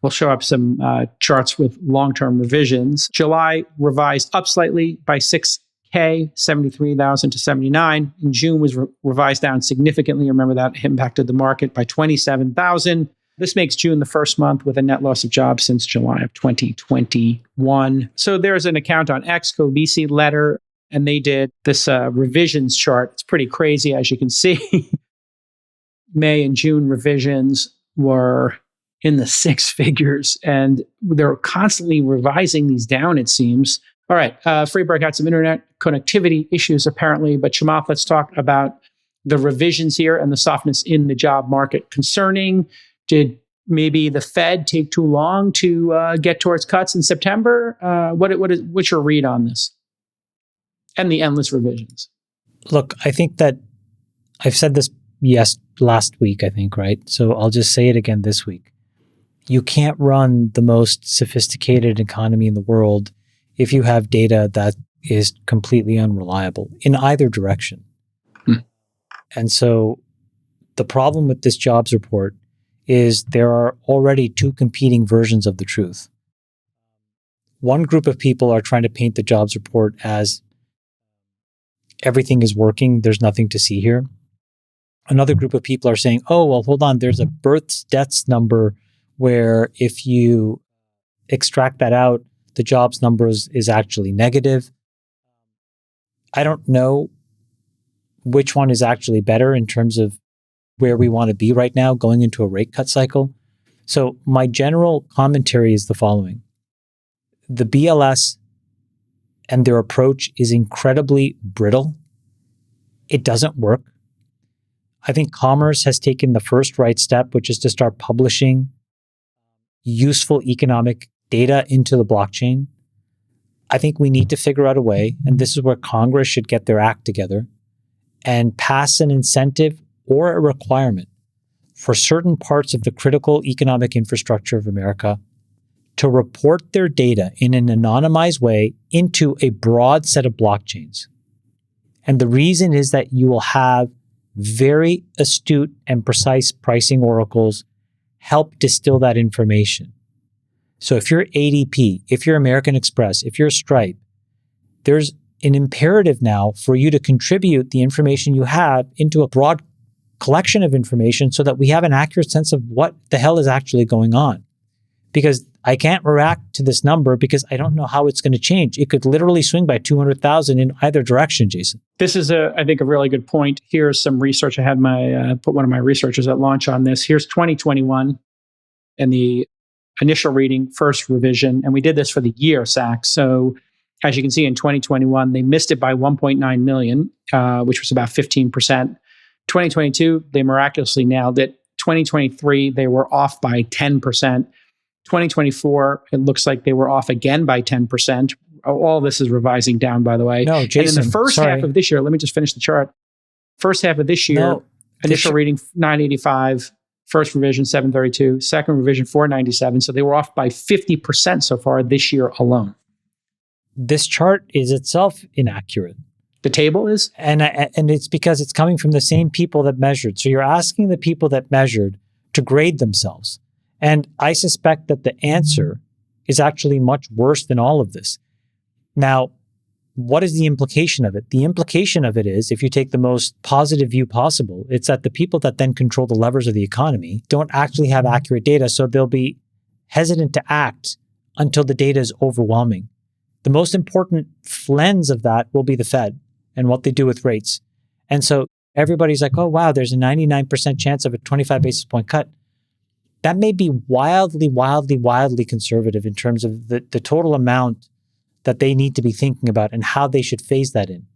we'll show up some charts with long-term revisions. July revised up slightly by 6K, 73,000 to 79. In June was revised down significantly. Remember that impacted the market by 27,000. This makes June the first month with a net loss of jobs since July of 2021. So there's an account on X, BC letter, and they did this revisions chart. It's pretty crazy, as you can see. May and June revisions were in the six figures, and they're constantly revising these down, it seems. All right, Freeberg had some internet connectivity issues apparently, but Chamath, let's talk about the revisions here and the softness in the job market. Concerning, did maybe the Fed take too long to get towards cuts in September? What's your read on this and the endless revisions? Look, I think that I've said this last week, I think, right? So I'll just say it again this week. You can't run the most sophisticated economy in the world if you have data that is completely unreliable in either direction. And so the problem with this jobs report is there are already two competing versions of the truth. One group of people are trying to paint the jobs report as everything is working, there's nothing to see here. Another group of people are saying, oh, well, hold on, there's a births, deaths number where if you extract that out, the jobs numbers is actually negative. I don't know which one is actually better in terms of where we want to be right now going into a rate cut cycle. So my general commentary is the following. The BLS and their approach is incredibly brittle. It doesn't work. I think Commerce has taken the first right step, which is to start publishing useful economic data into the blockchain. I think we need to figure out a way, and this is where Congress should get their act together and pass an incentive or a requirement for certain parts of the critical economic infrastructure of America to report their data in an anonymized way into a broad set of blockchains. And the reason is that you will have very astute and precise pricing oracles help distill that information. So if you're ADP, if you're American Express, if you're Stripe, there's an imperative now for you to contribute the information you have into a broad collection of information so that we have an accurate sense of what the hell is actually going on. Because I can't react to this number because I don't know how it's going to change. It could literally swing by 200,000 in either direction, Jason. This is, I think, a really good point. Here's some research. I had put one of my researchers at launch on this. Here's 2021 and the initial reading, first revision. And we did this for the year, Sachs. So as you can see, in 2021, they missed it by 1.9 million, which was about 15%. 2022, they miraculously nailed it. 2023, they were off by 10%. 2024, it looks like they were off again by 10%. All this is revising down, by the way. No, Jason, and in the first half of this year, let me just finish the chart. First half of this year, initial reading 985, first revision 732, second revision 497. So they were off by 50% so far this year alone. This chart is itself inaccurate. The table is? And it's because it's coming from the same people that measured. So you're asking the people that measured to grade themselves. And I suspect that the answer is actually much worse than all of this. Now, what is the implication of it? The implication of it is, if you take the most positive view possible, it's that the people that then control the levers of the economy don't actually have accurate data, so they'll be hesitant to act until the data is overwhelming. The most important lens of that will be the Fed and what they do with rates. And so everybody's like, oh, wow, there's a 99% chance of a 25 basis point cut. That may be wildly, wildly, wildly conservative in terms of the total amount that they need to be thinking about and how they should phase that in.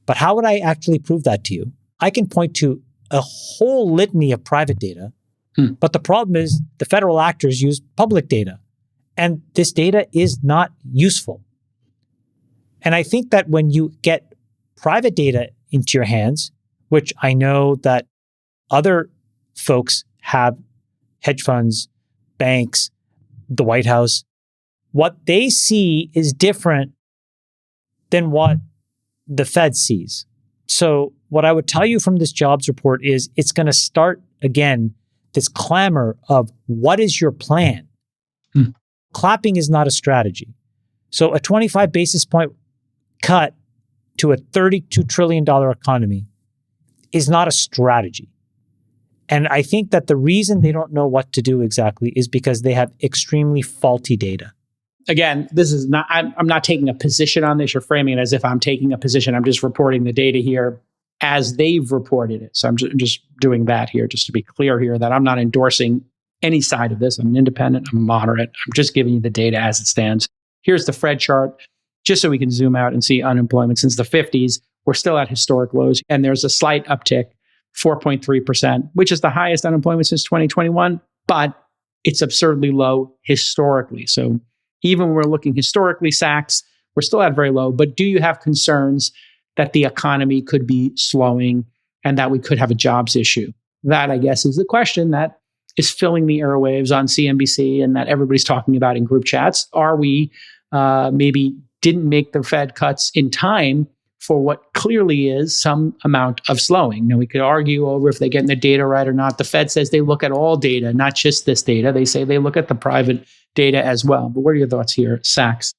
But how would I actually prove that to you? I can point to a whole litany of private data, but the problem is the federal actors use public data, and this data is not useful. And I think that when you get private data into your hands, which I know that other folks have, hedge funds, banks, the White House, what they see is different than what the Fed sees. So what I would tell you from this jobs report is it's going to start again this clamor of what is your plan? Clapping is not a strategy. So a 25 basis point cut to a $32 trillion economy is not a strategy. And I think that the reason they don't know what to do exactly is because they have extremely faulty data. Again, this is not, I'm not taking a position on this. You're framing it as if I'm taking a position. I'm just reporting the data here as they've reported it. So I'm just doing that here, just to be clear here, that I'm not endorsing any side of this. I'm independent, I'm moderate. I'm just giving you the data as it stands. Here's the Fed chart, just so we can zoom out and see unemployment. Since the 50s, we're still at historic lows, and there's a slight uptick, 4.3%, which is the highest unemployment since 2021, but it's absurdly low historically. So even when we're looking historically, Sachs, we're still at very low, but do you have concerns that the economy could be slowing and that we could have a jobs issue? That, I guess, is the question that is filling the airwaves on CNBC and that everybody's talking about in group chats. Are we maybe didn't make the Fed cuts in time for what clearly is some amount of slowing? Now, we could argue over if they're getting the data right or not. The Fed says they look at all data, not just this data. They say they look at the private data as well. But what are your thoughts here, Sachs?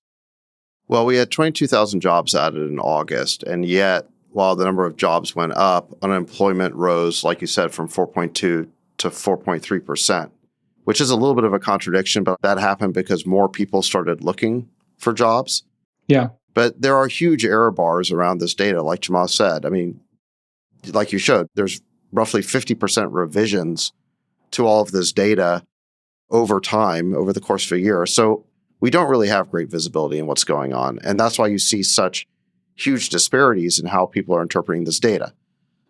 Well, we had 22,000 jobs added in August, and yet, while the number of jobs went up, unemployment rose, like you said, from 4.2 to 4.3%, which is a little bit of a contradiction, but that happened because more people started looking for jobs. Yeah. But there are huge error bars around this data, like Jamal said. I mean, like you showed, there's roughly 50% revisions to all of this data over time, over the course of a year. So we don't really have great visibility in what's going on. And that's why you see such huge disparities in how people are interpreting this data.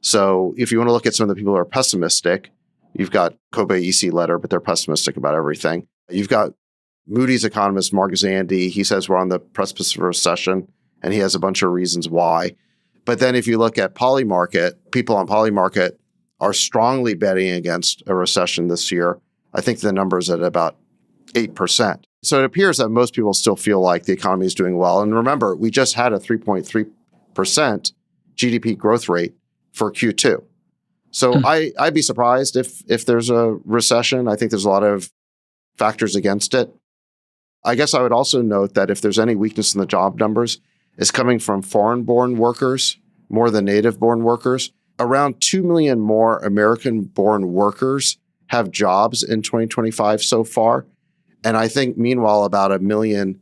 So if you want to look at some of the people who are pessimistic, you've got Kobe EC letter, but they're pessimistic about everything. You've got Moody's economist, Mark Zandi. He says we're on the precipice of a recession, and he has a bunch of reasons why. But then if you look at Polymarket, people on Polymarket are strongly betting against a recession this year. I think the number is at about 8%. So it appears that most people still feel like the economy is doing well. And remember, we just had a 3.3% GDP growth rate for Q2. So I'd be surprised if there's a recession. I think there's a lot of factors against it. I guess I would also note that if there's any weakness in the job numbers, it's coming from foreign-born workers more than native-born workers. Around 2 million more American-born workers have jobs in 2025 so far. And I think, meanwhile, about 1 million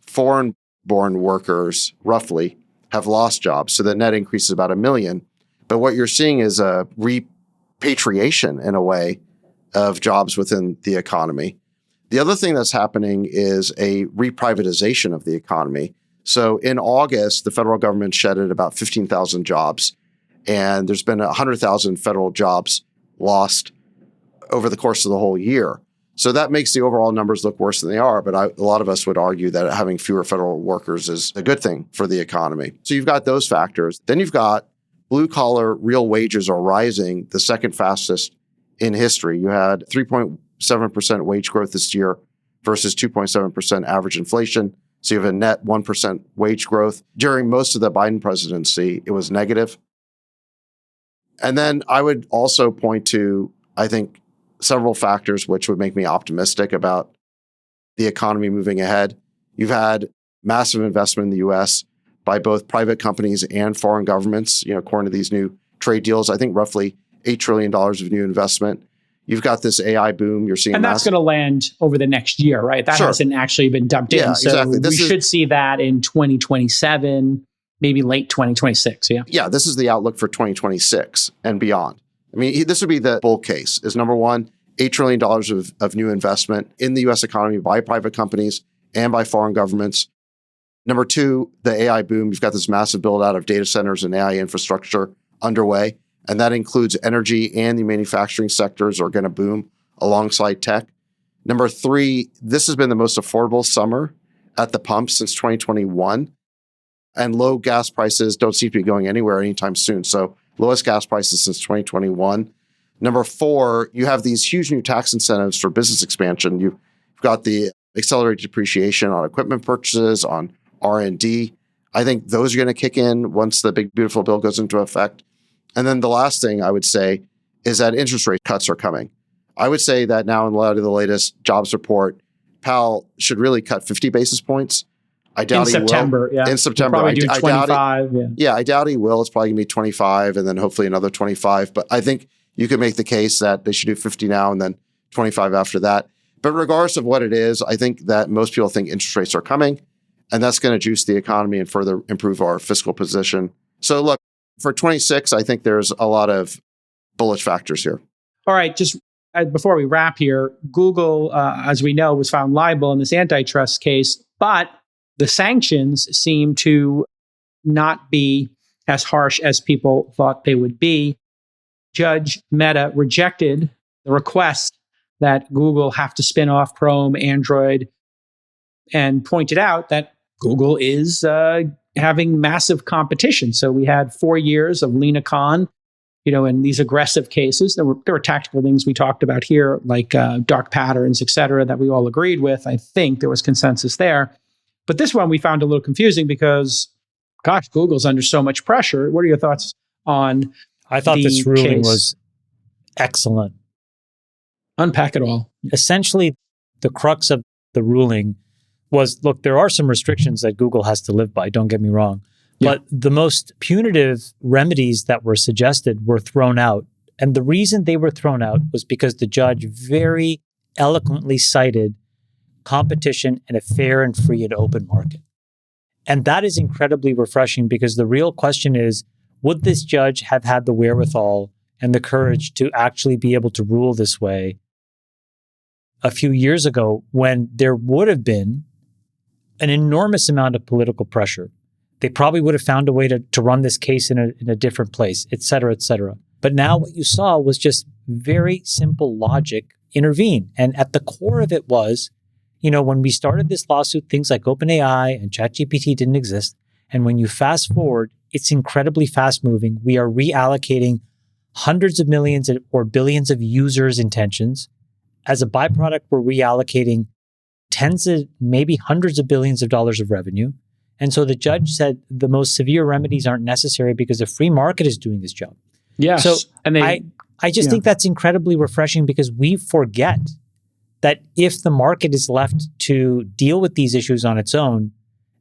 foreign-born workers, roughly, have lost jobs. So the net increase is about 1 million. But what you're seeing is a repatriation, in a way, of jobs within the economy. The other thing that's happening is a reprivatization of the economy. So in August, the federal government shedded about 15,000 jobs, and there's been 100,000 federal jobs lost over the course of the whole year. So that makes the overall numbers look worse than they are, but a lot of us would argue that having fewer federal workers is a good thing for the economy. So you've got those factors. Then you've got blue-collar real wages are rising the second fastest in history. You had 3.7% wage growth this year versus 2.7% average inflation. So you have a net 1% wage growth. During most of the Biden presidency, it was negative. And then I would also point to, I think, several factors which would make me optimistic about the economy moving ahead. You've had massive investment in the U.S. by both private companies and foreign governments, according to these new trade deals. I think roughly $8 trillion of new investment. You've got this AI boom. You're seeing, and that's going to land over the next year, right? That hasn't actually been dumped in. So exactly. We should see that in 2027, maybe late 2026. Yeah, this is the outlook for 2026 and beyond. I mean, this would be the bull case. Is number one, $8 trillion of new investment in the U.S. economy by private companies and by foreign governments. Number two, the AI boom. You've got this massive build out of data centers and AI infrastructure underway. And that includes energy and the manufacturing sectors are going to boom alongside tech. Number three, this has been the most affordable summer at the pump since 2021. And low gas prices don't seem to be going anywhere anytime soon. So lowest gas prices since 2021. Number four, you have these huge new tax incentives for business expansion. You've got the accelerated depreciation on equipment purchases, on R&D. I think those are going to kick in once the big, beautiful bill goes into effect. And then the last thing I would say is that interest rate cuts are coming. I would say that now in light of the latest jobs report, Powell should really cut 50 basis points. I doubt in September, he will. In September. Probably do 25. I doubt he will. It's probably going to be 25 and then hopefully another 25. But I think you could make the case that they should do 50 now and then 25 after that. But regardless of what it is, I think that most people think interest rates are coming, and that's going to juice the economy and further improve our fiscal position. So look, for 26, I think there's a lot of bullish factors here. All right, just before we wrap here, Google, as we know, was found liable in this antitrust case, but the sanctions seem to not be as harsh as people thought they would be. Judge Mehta rejected the request that Google have to spin off Chrome, Android, and pointed out that Google is having massive competition. So we had 4 years of Lina Khan, in these aggressive cases. There were tactical things we talked about here, like dark patterns, et cetera, that we all agreed with. I think there was consensus there. But this one we found a little confusing because, gosh, Google's under so much pressure. What are your thoughts on I thought this ruling was excellent. Unpack it all. Essentially, the crux of the ruling was, look, there are some restrictions that Google has to live by, don't get me wrong. Yeah. But the most punitive remedies that were suggested were thrown out. And the reason they were thrown out was because the judge very eloquently cited competition and a fair and free and open market. And that is incredibly refreshing because the real question is, would this judge have had the wherewithal and the courage to actually be able to rule this way a few years ago when there would have been an enormous amount of political pressure? They probably would have found a way to run this case in a different place, et cetera, et cetera. But now what you saw was just very simple logic intervene. And at the core of it was, when we started this lawsuit, things like OpenAI and ChatGPT didn't exist. And when you fast forward, it's incredibly fast moving. We are reallocating hundreds of millions or billions of users' intentions. As a byproduct, we're reallocating tens of maybe hundreds of billions of dollars of revenue. And so the judge said the most severe remedies aren't necessary because the free market is doing this job. Yes. So and I just think that's incredibly refreshing because we forget that if the market is left to deal with these issues on its own,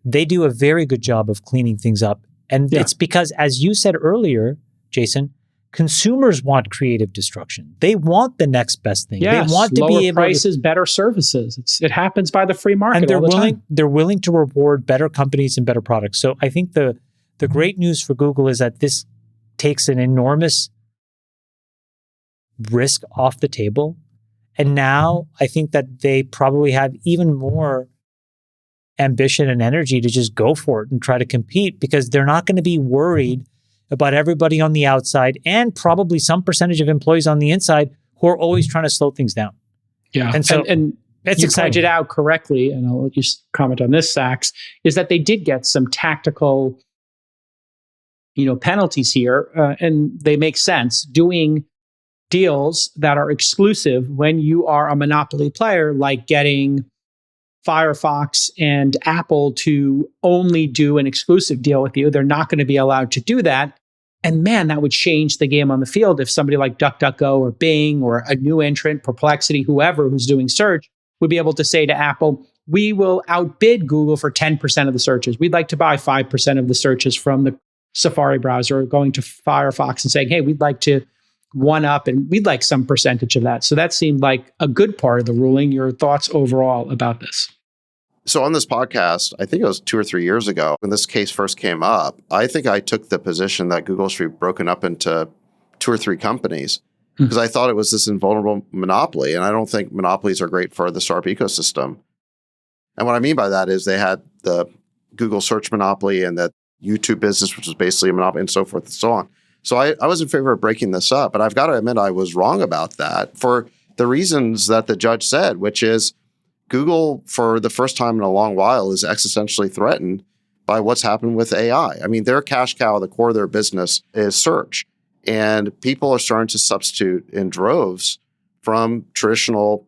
they do a very good job of cleaning things up. And it's because, as you said earlier, Jason, consumers want creative destruction. They want the next best thing. Yes, they want to lower be able prices, better services. It happens by the free market, and all the time. They're willing to reward better companies and better products. So I think the great news for Google is that this takes an enormous risk off the table. And now I think that they probably have even more ambition and energy to just go for it and try to compete because they're not going to be worried about everybody on the outside and probably some percentage of employees on the inside who are always trying to slow things down. Yeah. And so it's you pointed out correctly, and I'll let you comment on this, Sachs, is that they did get some tactical, penalties here, and they make sense. Doing deals that are exclusive when you are a monopoly player, like getting Firefox and Apple to only do an exclusive deal with you. They're not going to be allowed to do that. And man, that would change the game on the field if somebody like DuckDuckGo or Bing or a new entrant, Perplexity, whoever who's doing search would be able to say to Apple, we will outbid Google for 10% of the searches. We'd like to buy 5% of the searches from the Safari browser, or going to Firefox and saying, hey, we'd like to one up and we'd like some percentage of that. So that seemed like a good part of the ruling. Your thoughts overall about this? So on this podcast, I think it was 2 or 3 years ago, when this case first came up, I think I took the position that Google should be broken up into 2 or 3 companies because I thought it was this invulnerable monopoly. And I don't think monopolies are great for the startup ecosystem. And what I mean by that is they had the Google search monopoly and that YouTube business, which was basically a monopoly, and so forth and so on. So I was in favor of breaking this up, but I've got to admit I was wrong about that for the reasons that the judge said, which is Google, for the first time in a long while, is existentially threatened by what's happened with AI. I mean, their cash cow, the core of their business is search. And people are starting to substitute in droves from traditional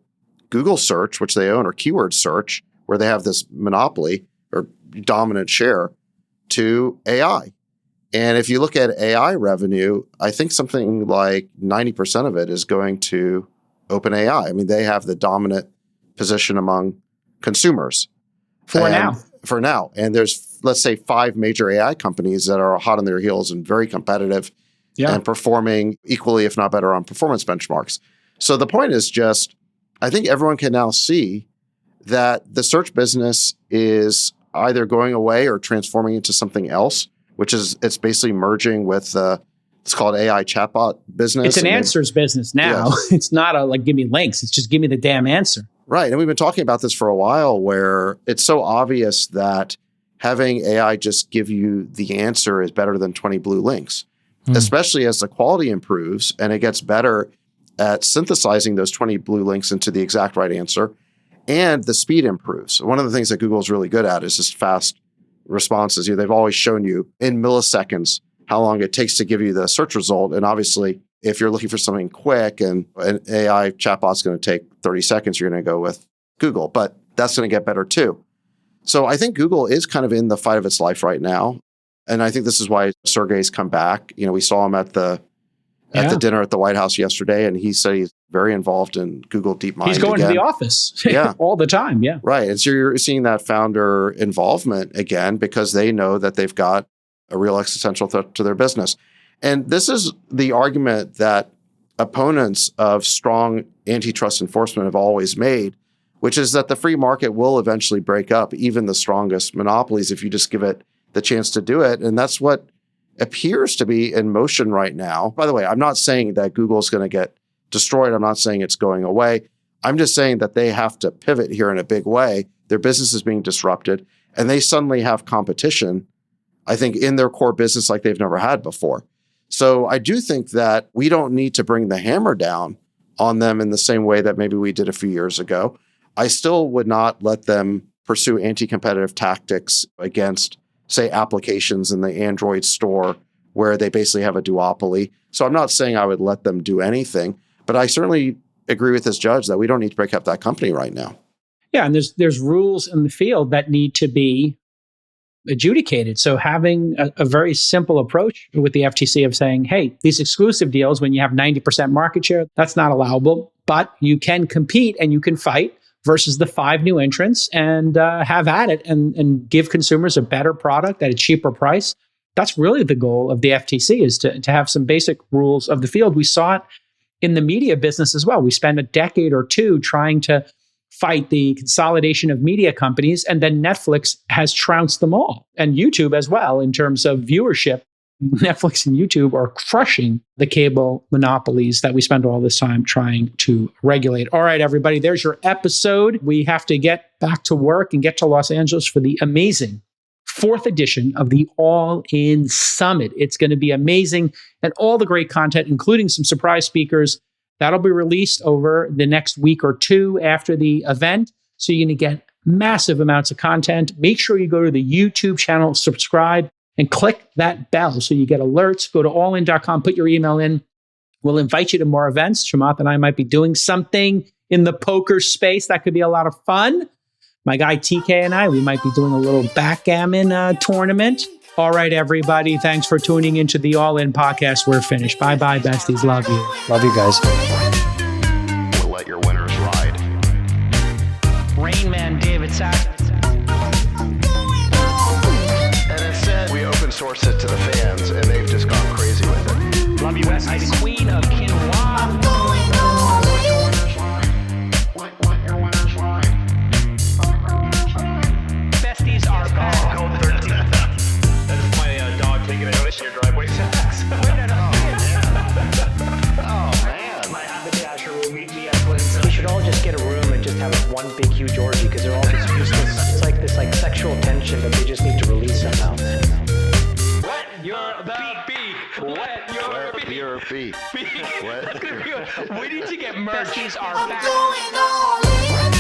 Google search, which they own, or keyword search, where they have this monopoly or dominant share, to AI. And if you look at AI revenue, I think something like 90% of it is going to OpenAI. I mean, they have the dominant position among consumers. For now. And there's, let's say, 5 major AI companies that are hot on their heels and very competitive and performing equally, if not better, on performance benchmarks. So the point is just, I think everyone can now see that the search business is either going away or transforming into something else, which is it's basically merging with it's called AI chatbot business. It's an answers business now. Yes. It's not a give me links. It's just give me the damn answer. Right. And we've been talking about this for a while where it's so obvious that having AI just give you the answer is better than 20 blue links, especially as the quality improves and it gets better at synthesizing those 20 blue links into the exact right answer, and the speed improves. One of the things that Google is really good at is just fast responses. They've always shown you in milliseconds how long it takes to give you the search result. And obviously, if you're looking for something quick and an AI chatbot's going to take 30 seconds, you're going to go with Google. But that's going to get better too. So I think Google is kind of in the fight of its life right now. And I think this is why Sergey's come back. We saw him at the dinner at the White House yesterday, and he said he's very involved in Google DeepMind. He's going to the office all the time. Yeah. Right. And so you're seeing that founder involvement again because they know that they've got a real existential threat to their business. And this is the argument that opponents of strong antitrust enforcement have always made, which is that the free market will eventually break up even the strongest monopolies if you just give it the chance to do it. And that's what appears to be in motion right now. By the way, I'm not saying that Google is going to get destroyed. I'm not saying it's going away. I'm just saying that they have to pivot here in a big way. Their business is being disrupted, and they suddenly have competition, I think, in their core business like they've never had before. So I do think that we don't need to bring the hammer down on them in the same way that maybe we did a few years ago. I still would not let them pursue anti-competitive tactics against, say, applications in the Android store where they basically have a duopoly. So I'm not saying I would let them do anything, but I certainly agree with this judge that we don't need to break up that company right now. Yeah, and there's rules in the field that need to be adjudicated. So having a very simple approach with the FTC of saying, hey, these exclusive deals, when you have 90% market share, that's not allowable, but you can compete and you can fight versus the 5 new entrants and have at it and give consumers a better product at a cheaper price. That's really the goal of the FTC, is to have some basic rules of the field. We saw it in the media business as well. We spent a decade or two trying to fight the consolidation of media companies, and then Netflix has trounced them all, and YouTube as well in terms of viewership. Netflix and YouTube are crushing the cable monopolies that we spend all this time trying to regulate. All right, everybody, there's your episode. We have to get back to work and get to Los Angeles for the amazing 4th edition of the All In Summit. It's going to be amazing, and all the great content, including some surprise speakers, that'll be released over the next week or two after the event. So you're going to get massive amounts of content. Make sure you go to the YouTube channel, subscribe, and click that bell so you get alerts. Go to allin.com, put your email in. We'll invite you to more events. Chamath and I might be doing something in the poker space. That could be a lot of fun. My guy TK and I, we might be doing a little backgammon tournament. All right, everybody. Thanks for tuning into the All In podcast. We're finished. Bye-bye, besties. Love you. Love you guys. We'll let your winners ride. Rain Man David Sack. And instead, we open source it to the fans, and they've just gone crazy with it. Love you, besties. Queen of Quinoa. Besties are gone. Code 13. That's my dog taking a notice in your driveway. Oh, man. My haberdasher will meet me at Clinton. We should all just get a room and just have one big huge orgy because they're all just useless. It's like this sexual tension that they just need to release somehow. Wet your beak. Wet your beak. Your feet. That's gonna be. We need to get merch. Besties are I'm back. going all in.